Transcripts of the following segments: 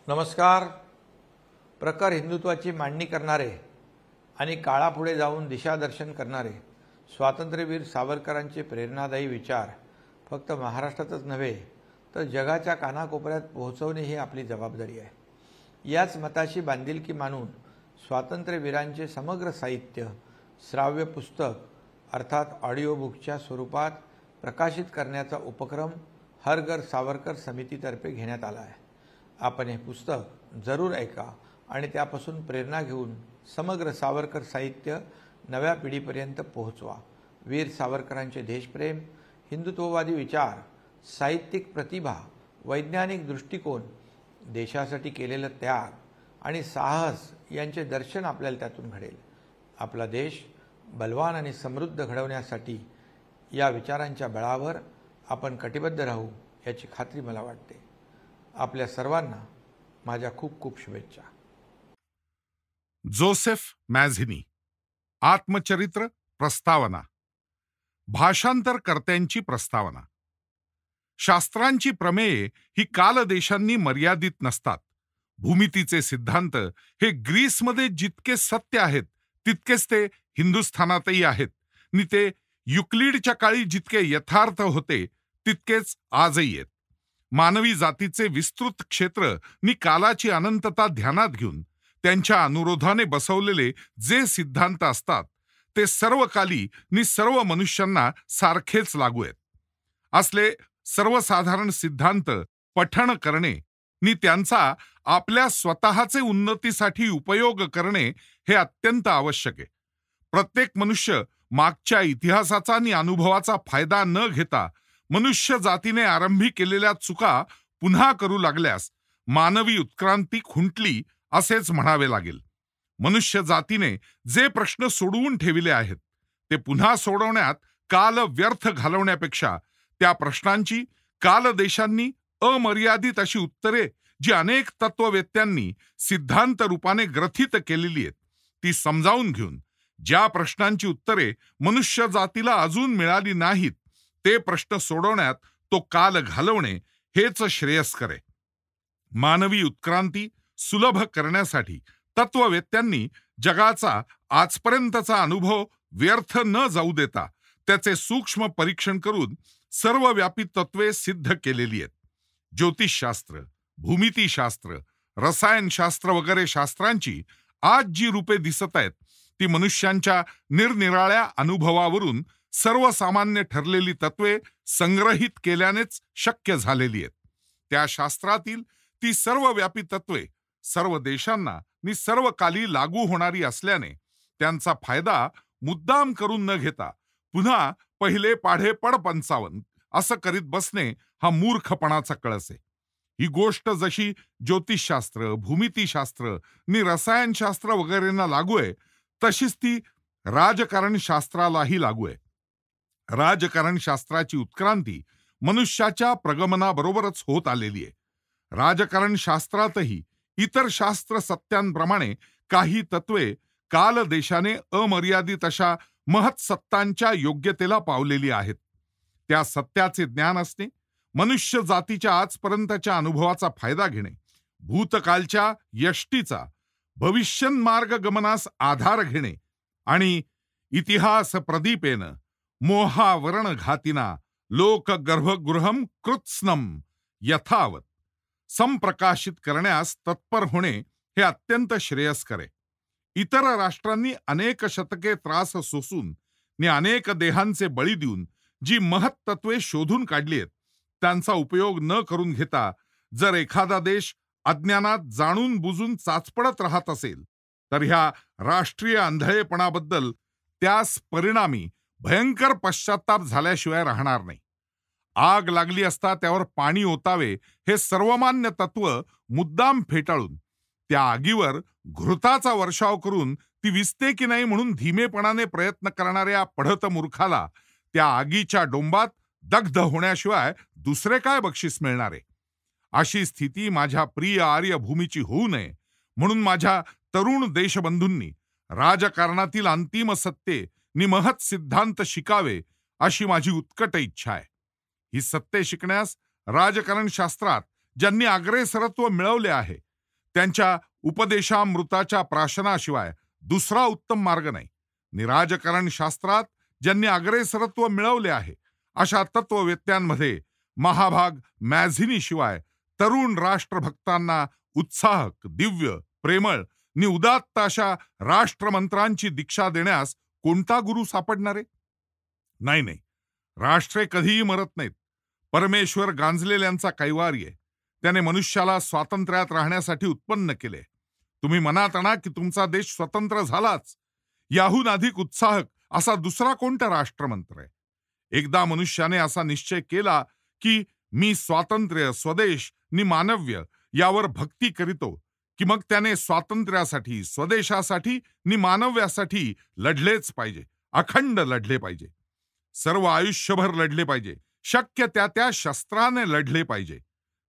नमस्कार. प्रखर हिंदुत्वाची मांडणी करणारे आणि काळापुढे जाऊन दिशादर्शन करणारे स्वातंत्र्यवीर सावरकरांचे प्रेरणादायी विचार फक्त महाराष्ट्रातच नव्हे तर जगाच्या कानाकोपऱ्यात पोहोचवणे ही आपली जबाबदारी आहे. याच मताशी बांधिलकी मानून स्वातंत्र्यवीरांचे समग्र साहित्य श्राव्य पुस्तक अर्थात ऑडिओ बुकच्या स्वरूपात प्रकाशित करण्याचा उपक्रम हर घर सावरकर समितीतर्फे घेण्यात आला आहे. आपण हे पुस्तक जरूर ऐका आणि त्यापासून प्रेरणा घेऊन समग्र सावरकर साहित्य नव्या पिढीपर्यंत पोहोचवा. वीर सावरकरांचे देशप्रेम, हिंदुत्ववादी विचार, साहित्यिक प्रतिभा, वैज्ञानिक दृष्टिकोन, देशासाठी केलेलं त्याग आणि साहस यांचे दर्शन आपल्याला त्यातून घडेल. आपला देश बलवान आणि समृद्ध घडवण्यासाठी या विचारांच्या बळावर आपण कटिबद्ध राहू याची खात्री मला वाटते. आपल्या सर्वांना माझ्या खूप खूप शुभेच्छा. जोसेफ मॅझिनी, आत्मचरित्र प्रस्तावना. भाषांतरकर्त्यांची प्रस्तावना. शास्त्रांची प्रमेये ही कालदेशांनी मर्यादित नसतात. भूमितीचे सिद्धांत हे ग्रीसमध्ये जितके सत्य आहेत तितकेच ते हिंदुस्थानातही आहेत आणि ते युक्लिडच्या काळी जितके यथार्थ होते तितकेच आजही आहेत. मानवी जातीचे विस्तृत क्षेत्र नि कालाची अनंतता ध्यानात घेऊन त्यांच्या अनुरोधाने बसवलेले जे सिद्धांत असतात ते सर्वकाली नि सर्व मनुष्यांना सारखेच लागू आहेत. असले सर्वसाधारण सिद्धांत पठण करणे नि त्यांचा आपल्या स्वतःचे उन्नतीसाठी उपयोग करणे हे अत्यंत आवश्यक आहे. प्रत्येक मनुष्य मागच्या इतिहासाचा आणि अनुभवाचा फायदा न घेता मनुष्य जातीने आरंभी केलेल्या चुका पुन्हा करू लागल्यास मानवी उत्क्रांती खुंटली असेच म्हणावे लागेल. मनुष्य जातीने जे प्रश्न सोडवून ठेवले आहेत ते पुन्हा सोडवण्यात काल व्यर्थ घालवण्यापेक्षा त्या प्रश्नांची कालदेशांनी अमर्यादित अशी उत्तरे जी अनेक तत्ववेत्यांनी सिद्धांत रूपाने ग्रथित केलेली आहेत ती समजावून घेऊन ज्या प्रश्नांची उत्तरे मनुष्य जातीला अजून मिळाली नाहीत ते प्रश्न सोडवण्यात तो काल घालवणे हेच श्रेयस्कर आहे. मानवी उत्क्रांती सुलभ करण्यासाठी तत्ववेत्यांनी जगाचा आजपर्यंतचा अनुभव व्यर्थ न जाऊ देता त्याचे सूक्ष्म परीक्षण करून सर्वव्यापी तत्वे सिद्ध केलेली आहेत. ज्योतिषशास्त्र, भूमितीशास्त्र, रसायनशास्त्र वगैरे शास्त्रांची आज जी रूपे दिसत आहेत ती मनुष्यांच्या निरनिराळ्या अनुभवावरून सर्वसामान्य ठरलेली तत्वे संग्रहित केल्यानेच शक्य झालेली आहेत. त्या शास्त्रातील ती सर्वव्यापी तत्वे सर्व देशांना आणि सर्व काली लागू होणारी असल्याने त्यांचा फायदा मुद्दाम करून न घेता पुन्हा पहिले पाढे पड 55 असं करीत बसणे हा मूर्खपणाचा कळस आहे. ही गोष्ट जशी ज्योतिषशास्त्र, भूमितीशास्त्र आणि रसायनशास्त्र वगैरेंना लागू आहे तशीच ती राजकारण शास्त्रालाही लागू आहे. राजकारण शास्त्राची उत्क्रांती मनुष्याच्या प्रगमनाबरोबरच होत आलेली आहे. राजकारण शास्त्रातही इतर शास्त्र सत्यांप्रमाणे काही तत्वे कालदेशाने अमर्यादित अशा महत् सत्तांच्या योग्यतेला पावलेली आहेत. त्या सत्याचे ज्ञान असणे, मनुष्य जातीच्या आजपर्यंतच्या अनुभवाचा फायदा घेणे, भूतकालच्या यष्टीचा भविष्यन्मार्ग गमनास आधार घेणे आणि इतिहास प्रदीपेन मोहावरण घातिना लोक गर्भगृहम कृत्स्नम यथावत संप्रकाशित करण्यास तत्पर होणे हे अत्यंत श्रेयस्कर आहे. इतर राष्ट्रांनी अनेक शतके त्रास सोसून आणि अनेक देहांचे बळी देऊन जी महत्त्वे शोधून काढली आहेत त्यांचा उपयोग न करून घेता जर एखादा देश अज्ञानात जाणून बुजून चाचपडत राहत असेल तर ह्या राष्ट्रीय आंधळेपणाबद्दल त्यास परिणामी भयंकर पश्चाताप झाल्याशिवाय राहणार नाही. आग लागली असता त्यावर पाणी ओतावे हे सर्वमान्य तत्व मुद्दाम फेटाळून त्या आगीवर घृताचा वर्षाव करून ती विझते की नाही म्हणून धीमेपणाने प्रयत्न करणाऱ्या पढत मूर्खाला त्या आगीच्या डोंबात दग्ध होण्याशिवाय दुसरे काय बक्षीस मिळणार आहे. अशी स्थिती माझ्या प्रिय आर्य भूमीची होऊ नये म्हणून माझ्या तरुण देशबंधूंनी राजकारणातील अंतिम सत्ये नि महत् सिद्धांत शिकावे अशी माझी उत्कट इच्छा आहे. ही सत्य शिकण्यास राजकारण शास्त्रात ज्यांनी अग्रेसरत्व मिळवले आहे त्यांच्या उपदेशामृताच्या प्राशनाशिवाय दुसरा उत्तम मार्ग नाही. निराजकारण शास्त्रात ज्यांनी अग्रेसरत्व मिळवले आहे अशा तत्ववेत्यांमध्ये महाभाग मॅझिनीशिवाय तरुण राष्ट्रभक्तांना उत्साहक, दिव्य, प्रेमळ नि उदात्त अशा राष्ट्रमंत्रांची दीक्षा देण्यास कोणता गुरु सापडणारे? नाही नाही, राष्ट्रे कधीही मरत नाहीत. परमेश्वर गांजलेल्यांचा कैवारी आहे. त्याने मनुष्याला स्वातंत्र्यात राहण्यासाठी उत्पन्न केले. तुम्ही मनात आणा की तुमचा देश स्वतंत्र झालाच. याहून अधिक उत्साहक असा दुसरा कोणता राष्ट्रमंत्र आहे? एकदा मनुष्याने असा निश्चय केला की मी स्वातंत्र्य, स्वदेश नि मानव्य यावर भक्ती करीतो, की मग त्याने स्वातंत्र्यासाठी, स्वदेशासाठी नि मानव्यासाठी लढलेच पाहिजे. अखंड लढले पाहिजे. सर्व आयुष्यभर लढले पाहिजे. शक्य त्या शस्त्राने लढले पाहिजे.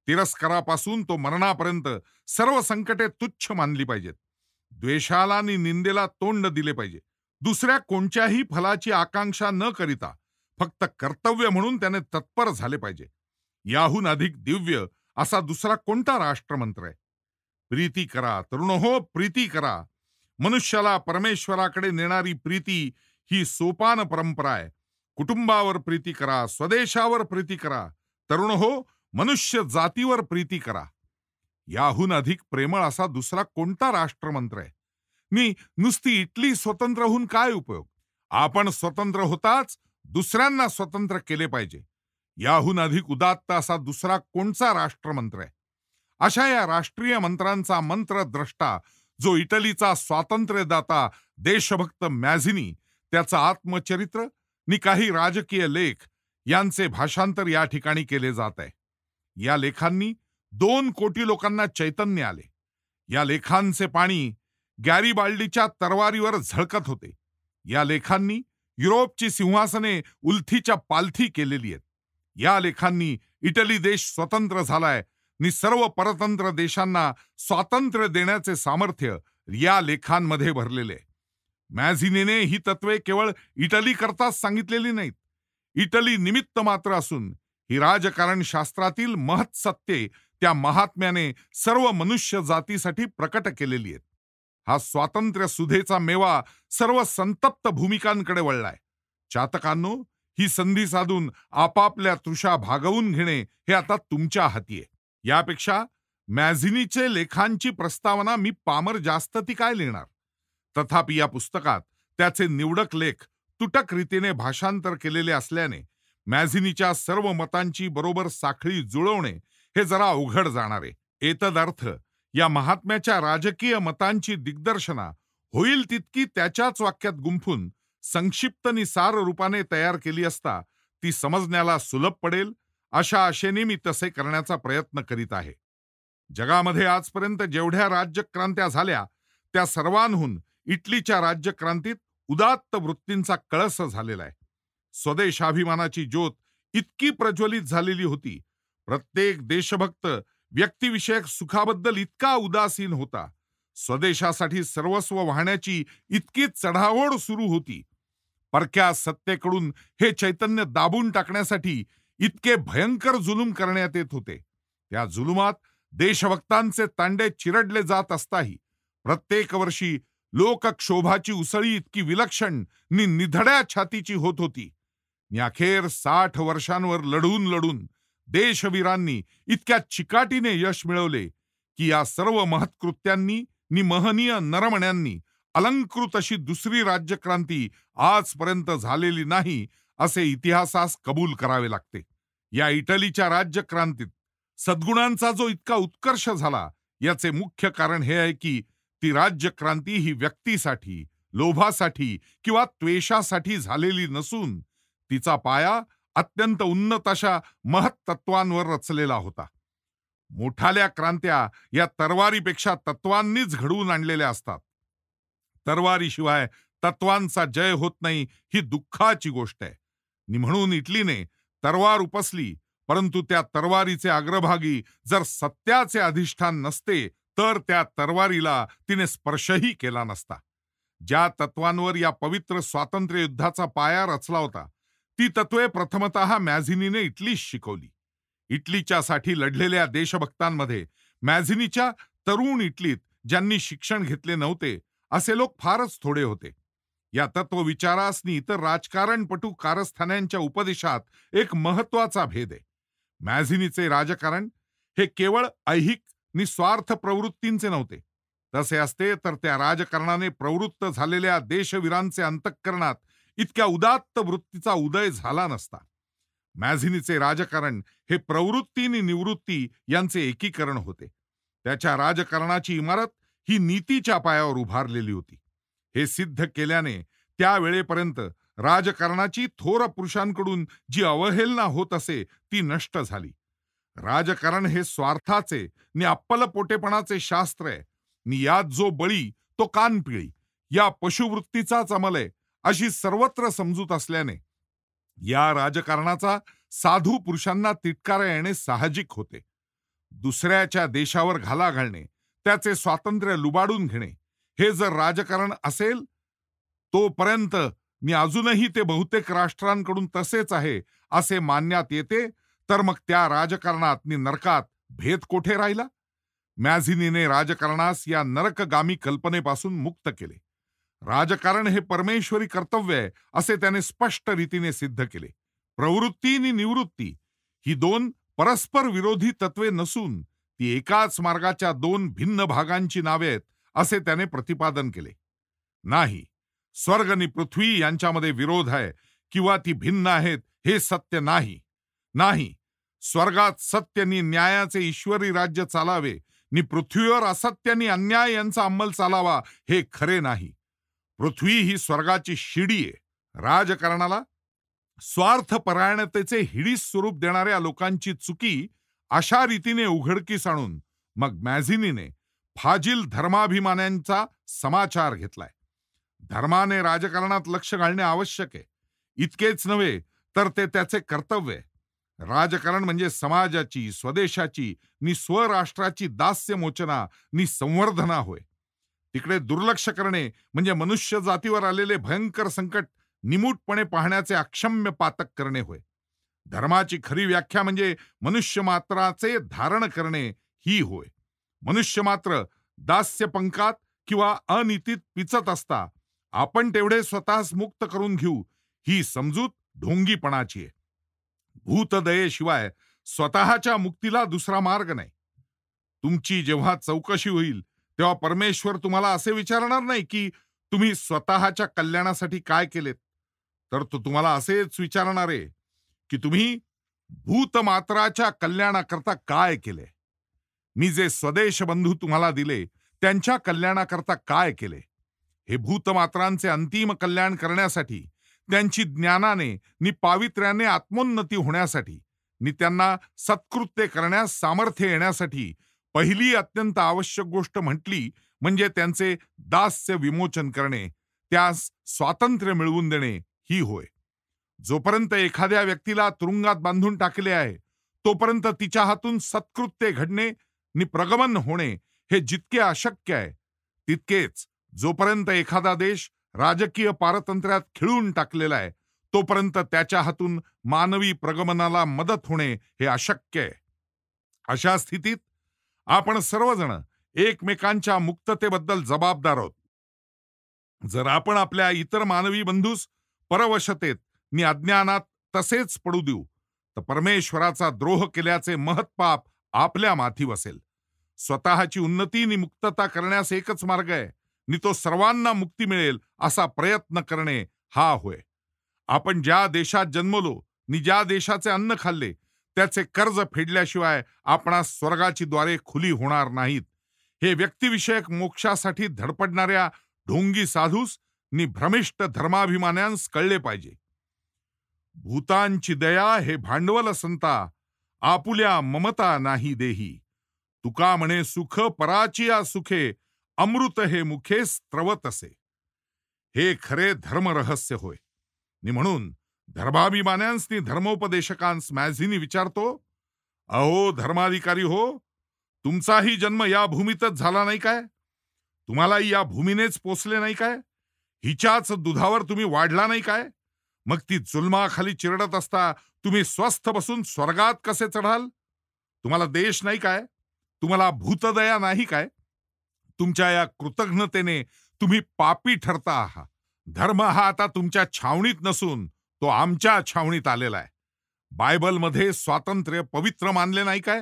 तिरस्कारापासून तो मरणापर्यंत सर्व संकटे तुच्छ मानली पाहिजेत. द्वेषाला नि निंदेला तोंड दिले पाहिजे. दुसऱ्या कोणत्याही फलाची आकांक्षा न करिता फक्त कर्तव्य म्हणून त्याने तत्पर झाले पाहिजे. याहून अधिक दिव्य असा दुसरा कोणता राष्ट्रमंत्र आहे? प्रीती करा तरुणहो, प्रीती करा. मनुष्याला परमेश्वराकडे नेणारी प्रीती ही सोपान परंपरा आहे. कुटुंबावर प्रीती करा, स्वदेशावर प्रीती करा. तरुणहो, मनुष्य जातीवर प्रीती करा. याहून अधिक प्रेमळ असा दुसरा कोणता राष्ट्रमंत्र आहे? नुसती इटली स्वतंत्र होऊन काय उपयोग? आपण स्वतंत्र होताच दुसऱ्यांना स्वतंत्र केले पाहिजे. याहून अधिक उदात्त असा दुसरा कोणता राष्ट्रमंत्र आहे? अशा या राष्ट्रीय मंत्रांचा मंत्रद्रष्टा जो इटलीचा स्वातंत्र्यदाता देशभक्त मॅझिनी, त्याचं आत्मचरित्र नि काही राजकीय लेख यांचे भाषांतर या ठिकाणी केले जात आहे. या लेखांनी 2 कोटी लोकांना चैतन्य आले. या लेखांचे पाणी गॅरिबाल्डीच्या तरवारीवर झळकत होते. या लेखांनी युरोपची सिंहासने उलथीच्या पालथी केलेली आहेत. या लेखांनी इटली देश स्वतंत्र झालाय नि सर्व परतंत्र देशांना स्वातंत्र्य देण्याचे सामर्थ्य या लेखांमध्ये भरलेले आहे. मॅझिनीने ही तत्वे केवळ इटली करताच सांगितलेली नाहीत. इटली निमित्त मात्र असून ही राजकारण शास्त्रातील महत् सत्ये त्या महात्म्याने सर्व मनुष्य जातीसाठी प्रकट केलेली आहेत. हा स्वातंत्र्य सुधेचा मेवा सर्व संतप्त भूमिकांकडे वळलाय. चातकांनो, ही संधी साधून आपापल्या तृषा भागवून घेणे हे आता तुमच्या हाती आहे. यापेक्षा मॅझिनीचे लेखांची प्रस्तावना मी पामर जास्त ती काय लिहिणार. तथापि या पुस्तकात त्याचे निवडक लेख तुटक रीतीने भाषांतर केलेले असल्याने मॅझिनीच्या सर्व मतांची बरोबर साखळी जुळवणे हे जरा अवघड जाणार आहे. एतदर्थ या महात्म्याच्या राजकीय मतांची दिग्दर्शना होईल तितकी त्याच्याच वाक्यात गुंफून संक्षिप्त नि सार रूपाने तयार केली असता ती समजण्याला सुलभ पडेल अशा आशेने मी तसे करण्याचा प्रयत्न करीत आहे. जगामध्ये आजपर्यंत जेवढ्या राज्यक्रांत्या झाल्या त्या सर्वांहून इटलीच्या राज्यक्रांतीत उदात्त वृत्तींचा कळस झालेला आहे. स्वदेशाभिमानाची ज्योत इतकी प्रज्वलित झालेली होती. प्रत्येक देशभक्त व्यक्तिविषयक सुखाबद्दल इतका उदासीन होता. स्वदेशासाठी सर्वस्व वाहण्याची इतकी चढाओढ सुरू होती. परक्या सत्तेकडून हे चैतन्य दाबून टाकण्यासाठी इतके भयंकर जुलूम करण्यात येत होते. त्या जुलुमात देशभक्तांचे तांडे चिरडले जात असताही प्रत्येक वर्षी लोकक्षोभाची उसळी इतकी विलक्षण नि निधड्या छातीची होत होती. नि अखेर 60 वर्षांवर लढून लढून देशवीरांनी इतक्या चिकाटीने यश मिळवले की या सर्व महत्कृत्यांनी नि महनीय नरमण्यांनी अलंकृत अशी दुसरी राज्यक्रांती आजपर्यंत झालेली नाही असे इतिहासास कबूल करावे लागते. या इटलीच्या राज्यक्रांतीत सद्गुणांचा जो इतका उत्कर्ष झाला याचे मुख्य कारण हे आहे की ती राज्यक्रांती ही व्यक्तीसाठी, लोभासाठी किंवा त्वेषासाठी झालेली नसून तिचा पाया अत्यंत उन्नत अशा महत्तत्वांवर रचलेला होता. मोठाल्या क्रांत्या या तरवारीपेक्षा तत्वांनीच घडवून आणलेल्या असतात. तरवारीशिवाय तत्वांचा जय होत नाही ही दुःखाची गोष्ट आहे. नि म्हणून इटलीने तरवार उपसली, परंतु त्या तरवारीचे अग्रभागी जर सत्याचे अधिष्ठान नसते तर त्या तरवारीला तिने स्पर्शही केला नसता. ज्या तत्वांवर या पवित्र स्वातंत्र्य युद्धाचा पाया रचला होता ती तत्वे प्रथमतः मॅझिनीने इटलीस शिकवली. इटलीच्यासाठी लढलेल्या देशभक्तांमध्ये मॅझिनीच्या तरुण इटलीत ज्यांनी शिक्षण घेतले नव्हते असे लोक फारच थोडे होते. या तत्वविचारास नि इतर राजकारणपटू कारस्थान्यांच्या उपदेशात एक महत्वाचा भेद आहे. मॅझिनीचे राजकारण हे केवळ ऐहिक निस्वार्थ प्रवृत्तींचे नव्हते. तसे असते तर त्या राजकारणाने प्रवृत्त झालेल्या देशवीरांचे अंतःकरणात इतक्या उदात्त वृत्तीचा उदय झाला नसता. मॅझिनीचे राजकारण हे प्रवृत्ती आणि निवृत्ती यांचे एकीकरण होते. त्याच्या राजकारणाची इमारत ही नीतीच्या पायावर उभारलेली होती. हे सिद्ध केल्याने त्यावेळेपर्यंत राजकारणाची थोर पुरुषांकडून जी अवहेलना होत असे ती नष्ट झाली. राजकारण हे स्वार्थाचे नि अप्पलपोटेपणाचे शास्त्र आहे. नि यात जो बळी तो कानपिळी या पशुवृत्तीचाच अमल आहे अशी सर्वत्र समजूत असल्याने या राजकारणाचा साधू पुरुषांना तिटकारा येणे साहजिक होते. दुसऱ्याच्या देशावर घाला घालणे, त्याचे स्वातंत्र्य लुबाडून घेणे हे जर राजकारण असेल तोपर्यंत मी अजूनही ते बहुतेक राष्ट्रांकडून तसेच आहे असे मानण्यात येते, तर मग त्या राजकारणात नि नरकात भेद कोठे राहिला? मॅझिनीने राजकारणास या नरकगामी कल्पनेपासून मुक्त केले. राजकारण हे परमेश्वरी कर्तव्य आहे असे त्याने स्पष्ट रीतीने सिद्ध केले. प्रवृत्ती आणि निवृत्ती ही दोन परस्पर विरोधी तत्वे नसून ती एकाच मार्गाच्या दोन भिन्न भागांची नावे आहेत असे त्याने प्रतिपादन केले. नाही, स्वर्ग आणि पृथ्वी यांच्यामध्ये विरोध आहे किंवा ती भिन्न आहेत हे सत्य नाही. नाही, स्वर्गात सत्य आणि न्यायाचे ईश्वरी राज्य चालावे नि पृथ्वीवर असत्य आणि अन्याय यांचा अंमल चालावा हे खरे नाही. पृथ्वी ही स्वर्गाची शिडी आहे. राजकारणाला स्वार्थपरायणतेचे हिडीस स्वरूप देणाऱ्या लोकांची चुकी अशा रीतीने उघडकीस आणून मग मॅझिनीने फाजील धर्माभिमान्यांचा समाचार घेतलाय. धर्माने राजकारणात लक्ष घालणे आवश्यक आहे. इतकेच नव्हे तर ते त्याचे कर्तव्य आहे. राजकारण म्हणजे समाजाची, स्वदेशाची नि स्वराष्ट्राची दास्यमोचना नि संवर्धना होय. तिकडे दुर्लक्ष करणे म्हणजे मनुष्य जातीवर आलेले भयंकर संकट निमूटपणे पाहण्याचे अक्षम्य पातक करणे होय. धर्माची खरी व्याख्या म्हणजे मनुष्य मात्राचे धारण करणे ही होय. मनुष्य मात्र दास्यपंकात किंवा अनितीत पिचत असता आपण तेवढे स्वतःस मुक्त करून घेऊ ही समजूत ढोंगीपणाची आहे. भूतदयेशिवाय स्वतःच्या मुक्तीला दुसरा मार्ग नाही. तुमची जेव्हा चौकशी होईल तेव्हा परमेश्वर तुम्हाला असे विचारणार नाही की तुम्ही स्वतःच्या कल्याणासाठी काय केलेत, तर तो तुम्हाला असेच विचारणार आहे की तुम्ही भूतमात्राच्या कल्याणाकरता काय केले. मी जे स्वदेश बंधू तुम्हाला दिले त्यांच्या कल्याणाकरता काय केले. हे भूतमात्रांचे अंतिम कल्याण करण्यासाठी, त्यांची ज्ञानाने नि पावित्र्याने आत्मोन्नती होण्यासाठी नि त्यांना सत्कृत्य करण्यास सामर्थ्य येण्यासाठी पहिली अत्यंत आवश्यक गोष्ट म्हटली म्हणजे त्यांचे दास्य विमोचन करणे, त्यास स्वातंत्र्य मिळवून देणे ही होय. जोपर्यंत एखाद्या व्यक्तीला तुरुंगात बांधून टाकले आहे तोपर्यंत तिच्या हातून सत्कृत्य घडणे नि प्रगमन होणे हे जितके अशक्य आहे, तितकेच जोपर्यंत एखादा देश राजकीय पारतंत्र्यात खिळून टाकलेला आहे तोपर्यंत त्याच्या हातून मानवी प्रगमनाला मदत होणे हे अशक्य आहे. अशा स्थितीत आपण सर्वजण एकमेकांच्या मुक्ततेबद्दल जबाबदार आहोत. जर आपण आपल्या इतर मानवी बंधूस परवशतेत नि अज्ञानात तसेच पडू देऊ तर परमेश्वराचा द्रोह केल्याचे महत्पाप आपल्या माथी बसेल. स्वतःची उन्नती नि मुक्तता करण्यास एकच मार्ग आहे नि तो सर्वांना मुक्ती मिळेल असा प्रयत्न करणे हा होय. आपण ज्या देशात जन्मलो नि ज्या देशाचे अन्न खाल्ले त्याचे कर्ज फेडल्याशिवाय आपणास स्वर्गाची द्वारे खुली होणार नाहीत. हे व्यक्तिविषयक मोक्षासाठी धडपडणाऱ्या ढोंगी साधूस नि भ्रमिष्ट धर्माभिमान्यांस कळले पाहिजे. भूतांची दया हे भांडवल संता, आपुल्या ममता नाही देही. तुका म्हणे सुख पराचिया सुखे, अमृत हे मुखे स्त्रवत असे. हे खरे धर्मरहस्य होय. नि म्हणून धर्माभिमान्यांस नि धर्मोपदेशकांस मॅझिनी विचारतो, अहो धर्माधिकारी हो, तुमचाही जन्म या भूमीतच झाला नाही काय? तुम्हालाही या भूमीनेच पोचले नाही काय? हिच्याच दुधावर तुम्ही वाढला नाही काय? मग ती जुलमाखाली चिरडत असता तुम्ही स्वस्थ बसून स्वर्गात कसे चढाल? तुम्हाला देश नाही काय? तुम्हाला भूतदया नाही काय? तुमच्या या कृतज्ञतेने तुम्ही पापी ठरता आहात. धर्म हा आता तुमच्या छावणीत नसून तो आमच्या छावणीत आलेला आहे. बायबलमध्ये स्वातंत्र्य पवित्र मानले नाही काय?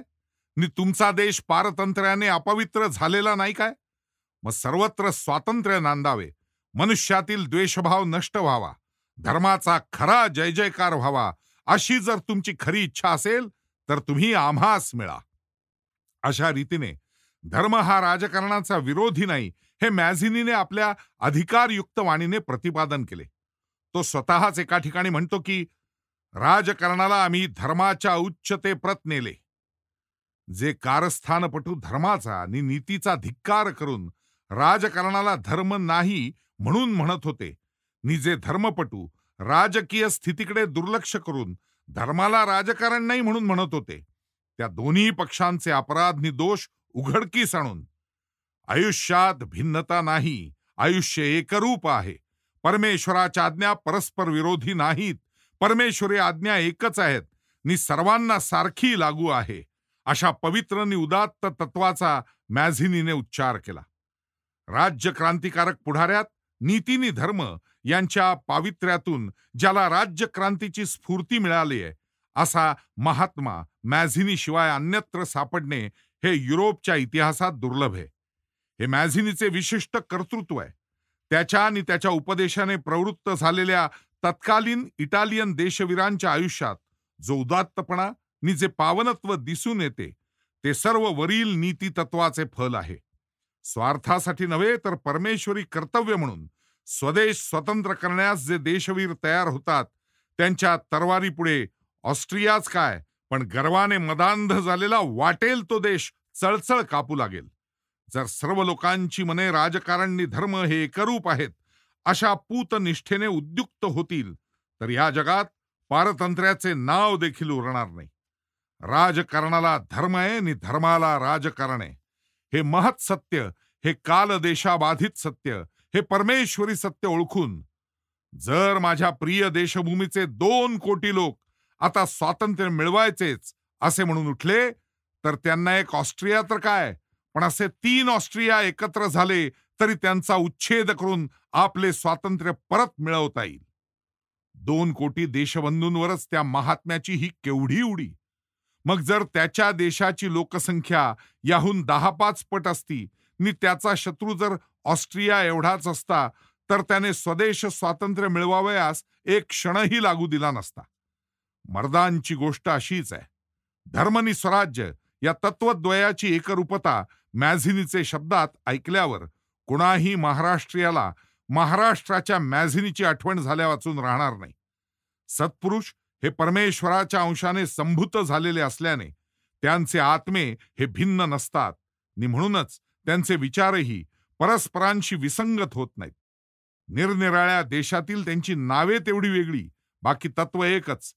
नि तुमचा देश पारतंत्र्याने अपवित्र झालेला नाही काय? मग सर्वत्र स्वातंत्र्य नांदावे, मनुष्यातील द्वेषभाव नष्ट व्हावा, धर्माचा खरा जय जयकार व्हावा, अशी जर तुमची खरी इच्छा असेल तर तुम्ही आम्हास मिळा. अशा रीतीने धर्म हा राजकारणाचा विरोधी नाही, हे मॅझिनीने आपल्या अधिकारयुक्त वाणीने प्रतिपादन केले. तो स्वतःच एका ठिकाणी म्हणतो की राजकारणाला आम्ही धर्माच्या उच्चतेप्रत नेले. जे कारस्थानपटू धर्माचा आणि नीतीचा धिक्कार करून राजकारणाला धर्म नाही म्हणून म्हणत होते, नि जे धर्मपटू राजकीय स्थितीकडे दुर्लक्ष करून धर्माला राजकारण नाही म्हणून म्हणत होते, त्या दोन्ही पक्षांचे अपराध नि दोष उघडकीस आणून आयुष्यात भिन्नता नाही, आयुष्य एकरूप आहे. परमेश्वराच्या आज्ञा परस्पर विरोधी नाहीत, परमेश्वरी आज्ञा एकच आहेत नि सर्वांना सारखी लागू आहे. अशा पवित्र नि उदात्त तत्वाचा मॅझिनीने उच्चार केला. राज्य क्रांतिकारक पुढाऱ्यात नीती नि धर्म यांच्या पावित्र्यातून ज्याला राज्य क्रांतीची स्फूर्ती मिळाली आहे, असा महात्मा मॅझिनी शिवाय अन्यत्र सापडणे हे युरोपच्या इतिहासात दुर्लभ आहे. हे मॅझिनीचे विशिष्ट कर्तृत्व आहे. त्याच्या आणि त्याच्या उपदेशाने प्रवृत्त झालेल्या तत्कालीन इटालियन देशवीरांच्या आयुष्यात जो उदात्तपणा नि जे पावनत्व दिसून येते, ते सर्व वरील नीती तत्वाचे फल आहे. स्वार्थासाठी नव्हे तर परमेश्वरी कर्तव्य म्हणून स्वदेश स्वतंत्र करण्यास जे देशवीर तयार होतात, त्यांच्या तरवारीपुढे ऑस्ट्रियाच काय, पण गर्वाने मदांध झालेला वाटेल तो देश चळचळ कापू लागेल. जर सर्व लोकांची मने राजकारण नि धर्म हे एकरूप आहेत अशा पूतनिष्ठेने उद्युक्त होतील, तर या जगात पारतंत्र्याचे नाव देखील उरणार नाही. राजकारणाला धर्म आहे आणि धर्माला राजकारण आहे. हे महत् सत्य, हे कालदेशाबाधित सत्य, हे परमेश्वरी सत्य ओळखून जर माझ्या प्रिय देशभूमीचे 2 कोटी लोक आता स्वातंत्र्य मिळवायचेच असे म्हणून उठले, तर त्यांना एक ऑस्ट्रिया तर काय, पण असे 3 ऑस्ट्रिया एकत्र झाले तरी त्यांचा उच्छेद करून आपले स्वातंत्र्य परत मिळवता येईल. 2 कोटी देशबंधूंवरच त्या महात्म्याची ही केवढी उडी. मग जर त्याच्या देशाची लोकसंख्या याहून 10-5 पट असती नि त्याचा शत्रू जर ऑस्ट्रिया एवढाच असता, तर त्याने स्वदेश स्वातंत्र्य मिळवावयास एक क्षणही लागू दिला नसता. मर्दांची गोष्ट अशीच आहे. धर्म नि स्वराज्य या तत्वद्वयाची एकरूपता मॅझिनीचे शब्दात ऐकल्यावर कुणाही महाराष्ट्रीयाला महाराष्ट्राच्या मॅझिनीची आठवण झाल्या वाचून राहणार नाही. सत्पुरुष हे परमेश्वराच्या अंशाने संभूत झालेले असल्याने त्यांचे आत्मे हे भिन्न नसतात नि म्हणूनच त्यांचे विचारही परस्परांशी विसंगत होत नाहीत. निरनिराळ्या देशातील त्यांची नावे तेवढी वेगळी, बाकी तत्व एकच.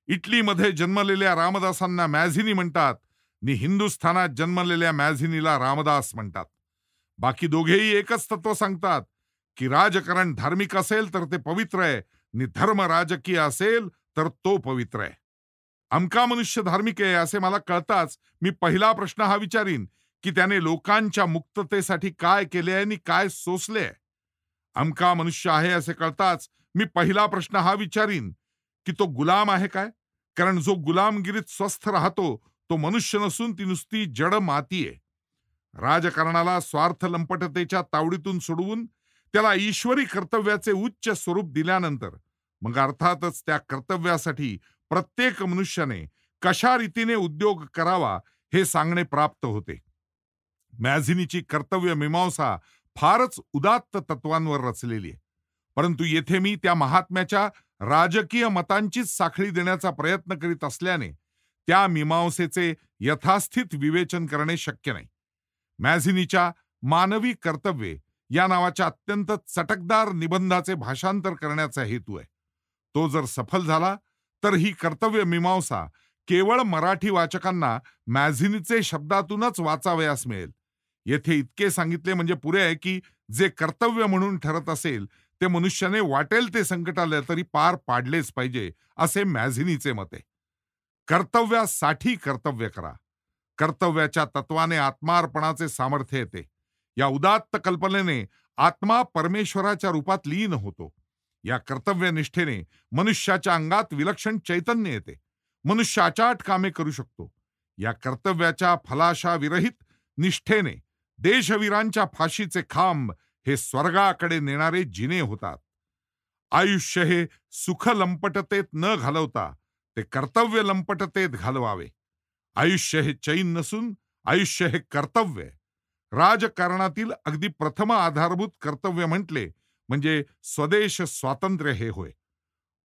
इटलीमध्ये जन्मलेल्या रामदासांना मॅझिनी म्हणतात नि हिंदुस्थानात जन्मलेल्या मॅझिनीला रामदास म्हणतात. बाकी दोघेही एकच तत्व सांगतात की राजकारण धार्मिक असेल तर ते पवित्र आहे, नि धर्म राजकीय असेल तर तो पवित्र आहे. अमका मनुष्य धार्मिक आहे असे मला कळताच मी पहिला प्रश्न हा विचारीन की त्याने लोकांच्या मुक्ततेसाठी काय केले आहे आणि काय सोसले आहे. अमका मनुष्य आहे असे कळताच मी पहिला प्रश्न हा विचारीन की तो गुलाम आहे काय, कारण जो गुलामगिरीत स्वस्थ राहतो तो मनुष्य नसून ती नुसती जड माती आहे. राजकारणाला स्वार्थ लंपटतेच्या तावडीतून सोडवून त्याला ईश्वरी कर्तव्याचे उच्च स्वरूप दिल्यानंतर मग अर्थातच त्या कर्तव्यासाठी प्रत्येक मनुष्याने कशा रीतीने उद्योग करावा हे सांगणे प्राप्त होते. मॅझिनीची कर्तव्य मीमांसा फारच उदात्त तत्वांवर रचलेली आहे, परंतु येथे मी त्या महात्म्याच्या राजकीय मतांचीच साखळी देण्याचा प्रयत्न करीत असल्याने त्या मीमांसेचे यथास्थित विवेचन करणे शक्य नाही. मॅझिनीच्या मानवी कर्तव्ये या नावाच्या अत्यंत चटकदार निबंधाचे भाषांतर करण्याचा हेतू आहे. तो जर सफल झाला तर ही कर्तव्य मीमांसा केवळ मराठी वाचकांना मॅझिनीचे शब्दातूनच वाचावयास मिळेल. येथे इतके सांगितले म्हणजे पुरे आहे की जे कर्तव्य म्हणून ठरत असेल ते मनुष्याने वाटेल ते संकट आले तरी पार पाडलेच पाहिजे, असे मॅझिनीचे मत आहे. कर्तव्यासाठी कर्तव्य करा. कर्तव्याच्या तत्वाने आत्मार्पणाचे सामर्थ्य येते. या उदात्त कल्पनेने आत्मा परमेश्वराच्या रूपात लीन होतो. या कर्तव्यनिष्ठेने मनुष्याच्या अंगात विलक्षण चैतन्य येते. मनुष्य अचाट कामे करू शकतो. या कर्तव्याच्या फलाशाविरहित निष्ठेने देशवीरांच्या फाशीचे खांब हे स्वर्गाकडे नेणारे जिने होतात. आयुष्य हे सुख लंपटतेत न घालवता ते कर्तव्य लंपटतेत घालवावे. आयुष्य हे चैन नसून आयुष्य हे कर्तव्य आहे. राजकारणातील अगदी प्रथम आधारभूत कर्तव्य म्हटले म्हणजे स्वदेश स्वातंत्र्य हे होय.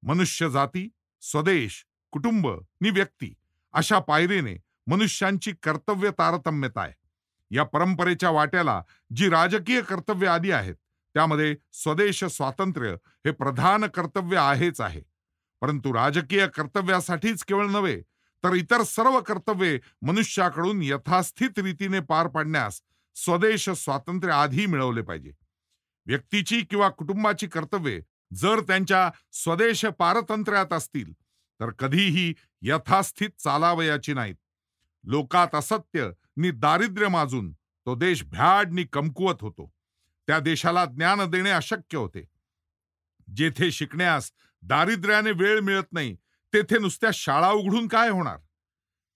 मनुष्य जाती, स्वदेश, कुटुंब नि व्यक्ती अशा पायरीने मनुष्यांची कर्तव्य तारतम्यता आहे. या परंपरेच्या वाट्याला जी राजकीय कर्तव्य आली आहेत त्यामध्ये स्वदेश स्वातंत्र्य हे प्रधान कर्तव्य आहेच आहे. परंतु राजकीय कर्तव्यासाठीच केवळ नव्हे तर इतर सर्व कर्तव्ये मनुष्याकडून यथास्थित रीतीने पार पाडण्यास स्वदेश स्वातंत्र्य आधी मिळवले पाहिजे. व्यक्तीची किंवा कुटुंबाची कर्तव्ये जर त्यांच्या स्वदेश पारतंत्र्यात असतील तर कधीही यथास्थित चालावयाची नाहीत. लोकात असत्य नि दारिद्र्य माजून तो देश भ्याड नि कमकुवत होतो. त्या देशाला ज्ञान देणे अशक्य होते. जेथे शिकण्यास दारिद्र्याने वेळ मिळत नाही तेथे नुसत्या शाळा उघडून काय होणार.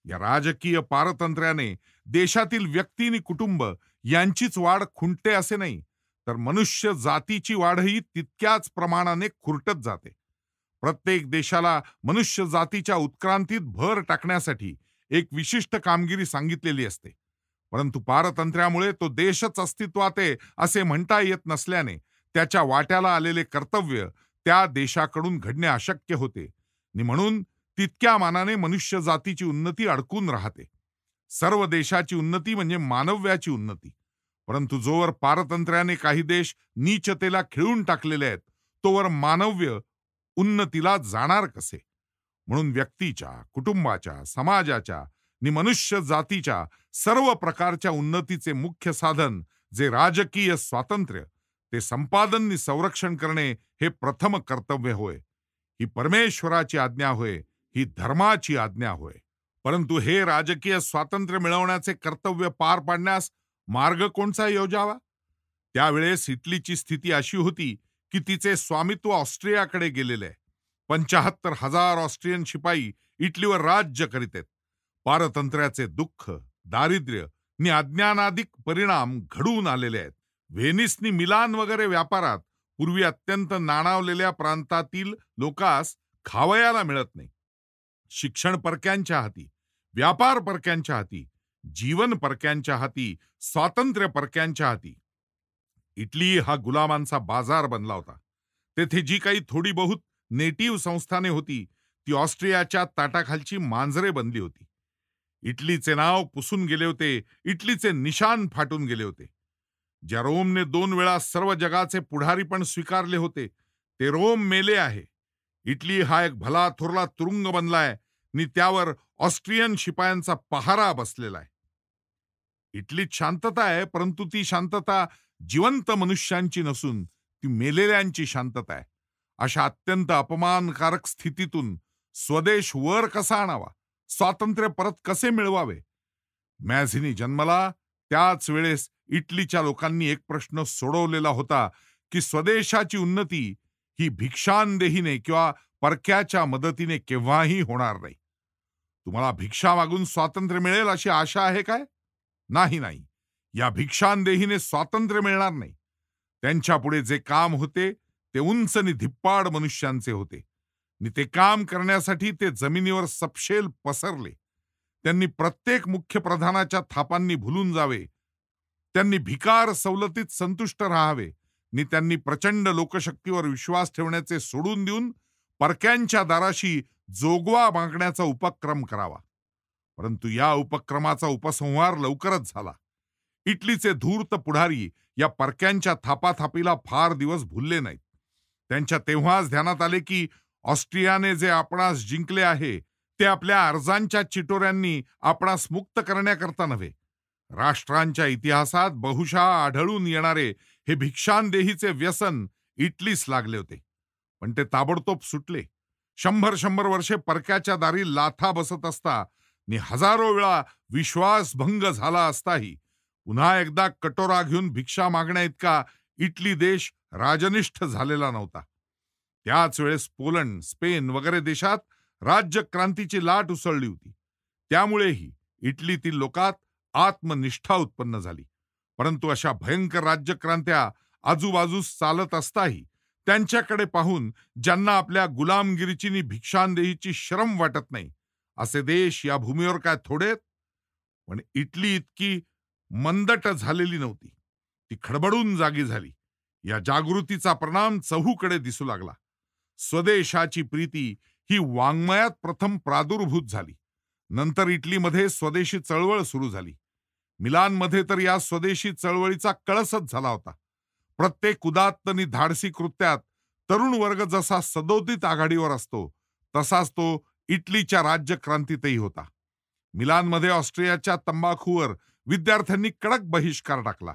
या राजकीय पारतंत्र्याने देशातील व्यक्ती आणि कुटुंब यांचीच वाढ खुंटते असे नाही तर मनुष्य जातीची वाढही तितक्याच प्रमाणाने खुरटत जाते. प्रत्येक देशाला मनुष्य जातीच्या उत्क्रांतीत भर टाकण्यासाठी एक विशिष्ट कामगिरी सांगितलेली असते. परंतु पारतंत्र्यामुळे तो देशच अस्तित्वात आहे असे म्हणता येत नसल्याने त्याच्या वाट्याला आलेले कर्तव्य त्या देशाकडून घडणे अशक्य होते आणि म्हणून तितक्या मानाने मनुष्य जातीची उन्नती अडकून राहते. सर्व देशाची उन्नती म्हणजे मानव्याची उन्नती. परंतु जोवर पारतंत्र्याने काही देश नीचतेला खिळून टाकलेले आहेत तोवर मानव्य उन्नतीला जाणार कसे. म्हणून व्यक्तीच्या, कुटुंबाच्या, समाजाच्या नि मनुष्य जातीच्या सर्व प्रकारच्या उन्नतीचे मुख्य साधन जे राजकीय स्वातंत्र्य ते संपादन नि संरक्षण करणे हे प्रथम कर्तव्य होय. ही परमेश्वराची आज्ञा होय, ही धर्माची आज्ञा होय. परंतु हे राजकीय स्वातंत्र्य मिळवण्याचे कर्तव्य पार पाडण्यास मार्ग कोणचा योजावा. त्यावेळेस इटलीची स्थिती अशी होती की तिचे स्वामित्व ऑस्ट्रियाकडे गेलेले आहे. 75,000 ऑस्ट्रियन शिपाई इटलीवर राज्य करीत आहेत. पारतंत्र्याचे दुःख, दारिद्र्य नि अज्ञानाधिक परिणाम घडून आलेले आहेत. व्हेनिस नि मिलान वगैरे व्यापारात पूर्वी अत्यंत नाणावलेल्या प्रांतातील लोकांस खावयाला मिळत नाही. शिक्षण परक्यांच्या हाती, व्यापार परक्यांच्या हाती, जीवन परक्यांच्या हाती, स्वातंत्र्य परक्यांच्या हाती. इटली हा गुलामांचा बाजार बनला होता. तेथे जी काही थोडी बहुत नेटिव्ह संस्थाने होती ती ऑस्ट्रियाच्या ताटाखालची मांजरे बनली होती. इटलीचे नाव पुसून गेले होते, इटलीचे निशान फाटून गेले होते. ज्या रोमने 2 वेळा सर्व जगाचे पुढारी पण स्वीकारले होते ते रोम मेले आहे. इटली हा एक भला थोरला तुरुंग बनलाय आणि त्यावर ऑस्ट्रियन शिपायांचा पहारा बसलेला आहे. इटलीत शांतता आहे परंतु ती शांतता जिवंत मनुष्यांची नसून ती मेलेल्यांची शांतता आहे. अशा अत्यंत अपमानकारक स्थितीतून स्वदेश वर कसा आणावा, स्वातंत्र्य परत कसे मिळवावे. मॅझिनी जन्मला त्याच वेळेस इटलीच्या लोकांनी एक प्रश्न सोडवलेला होता की स्वदेशाची उन्नती ही भिक्षांदेहीने किंवा परक्याच्या मदतीने केव्हाही होणार नाही. तुम्हाला भिक्षा मागून स्वातंत्र्य मिळेल अशी आशा आहे काय? नाही. या भिक्षांदेहीने स्वातंत्र्य मिळणार नाही. त्यांच्या पुढे जे काम होते ते उंच नि धिप्पाड मनुष्यांचे होते आणि ते काम करण्यासाठी ते जमिनीवर सपशेल पसरले. त्यांनी प्रत्येक मुख्य प्रधानाच्या थापांनी भुलून जावे. त्यांनी भिकार सवलतीत संतुष्ट राहावे आणि त्यांनी प्रचंड लोकशक्तीवर विश्वास ठेवण्याचे सोडून देऊन परक्यांच्या दाराशी जोगवा मागण्याचा उपक्रम करावा. परंतु या उपक्रमाचा उपसंहार लवकरच झाला. इटलीचे धूर्त पुढारी या परक्यांच्या थापाथापीला फार दिवस भुलले नाहीत. त्यांच्या तेव्हाच ध्यानात आले की ऑस्ट्रियाने जे आपणास जिंकले आहे ते आपल्या अर्जांच्या चिटोऱ्यांनी आपणास मुक्त करण्याकरता नव्हे. राष्ट्रांच्या इतिहासात बहुशा आढळून येणारे हे भिक्षांदेहीचे व्यसन इटलीस लागले होते. पण ते ताबडतोब सुटले. 100 वर्षे परक्याच्या दारी लाथा बसत असता आणि हजारो वेळा विश्वासभंग झाला असताही पुन्हा एकदा कटोरा घेऊन भिक्षा मागण्या इतका इटली देश राजनिष्ठ झालेला नव्हता. त्याच वेळेस पोलंड, स्पेन वगैरे देशात राज्यक्रांतीची लाट उसळली होती. त्यामुळेही इटलीतील लोकात आत्मनिष्ठा उत्पन्न झाली. परंतु अशा भयंकर राज्यक्रांत्या आजूबाजूस चालत असताही त्यांच्याकडे पाहून ज्यांना आपल्या गुलामगिरीची नि भिक्षांदेहीची शरम वाटत नाही, असे देश या भूमीवर काय थोडेत? पण इटली इतकी मंदट झालेली नव्हती. ती खडबडून जागी झाली. या जागृतीचा परिणाम चहूकडे दिसू लागला. स्वदेशाची प्रीती ही वाङ्मयात प्रथम प्रादुर्भूत झाली. नंतर इटलीमध्ये स्वदेशी चळवळ सुरू झाली. मिलानमध्ये तर या स्वदेशी चळवळीचा कळसच झाला होता. प्रत्येक उदात्त आणि धाडसी कृत्यात तरुण वर्ग जसा सदोदित आघाडीवर असतो, तसाच तो इटलीच्या राज्यक्रांतीतही होता. मिलानमध्ये ऑस्ट्रियाच्या तंबाखूवर विद्यार्थ्यांनी कडक बहिष्कार टाकला.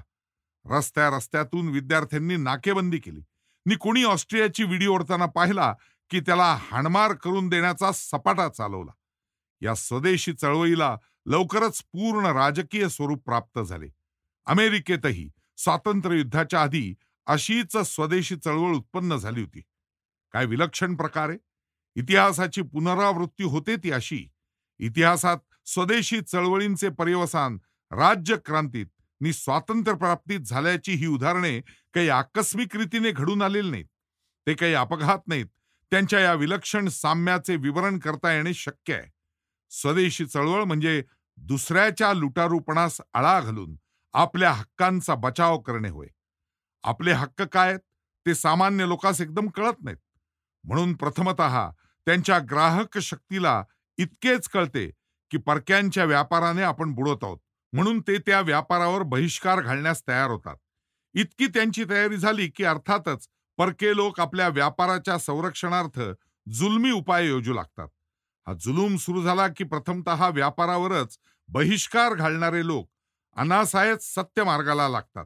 रस्त्यातून विद्यार्थ्यांनी नाकेबंदी केली नि कोणी ऑस्ट्रियाची विडी ओढताना पाहिला की त्याला हाणमार करून देण्याचा सपाटा चालवला. या स्वदेशी चळवळीला लवकरच पूर्ण राजकीय स्वरूप प्राप्त झाले. अमेरिकेतही स्वातंत्र्य युद्धाच्या आधी अशीच स्वदेशी चळवळ उत्पन्न झाली होती. काय विलक्षण प्रकारे इतिहासाची पुनरावृत्ती होते ती अशी. इतिहासात स्वदेशी चळवळींचे पर्यवसान राज्यक्रांतीत नि स्वातंत्र्य प्राप्तीत झाल्याची ही उदाहरणे काही आकस्मिक रीतीने घडून आलेली नाहीत. ते काही अपघात नाहीत. त्यांच्या या विलक्षण साम्याचे विवरण करता येणे शक्य आहे. स्वदेशी चळवळ म्हणजे दुसऱ्याच्या लुटारूपणास आळा घालून आपल्या हक्कांचा बचाव करणे होय. आपले हक्क काय आहेत ते सामान्य लोकांस एकदम कळत नाहीत. म्हणून प्रथमतः त्यांच्या ग्राहक शक्तीला इतकेच कळते की परक्यांच्या व्यापाराने आपण बुडत आहोत, म्हणून ते त्या व्यापारावर बहिष्कार घालण्यास तयार होतात. इतकी त्यांची तयारी झाली की अर्थातच परके लोक आपल्या व्यापाराच्या संरक्षणार्थ जुलमी उपाय योजू लागतात. हा जुलूम सुरू झाला की प्रथमतः व्यापारावरच बहिष्कार घालणारे लोक अनासायच सत्य मार्गाला लागतात.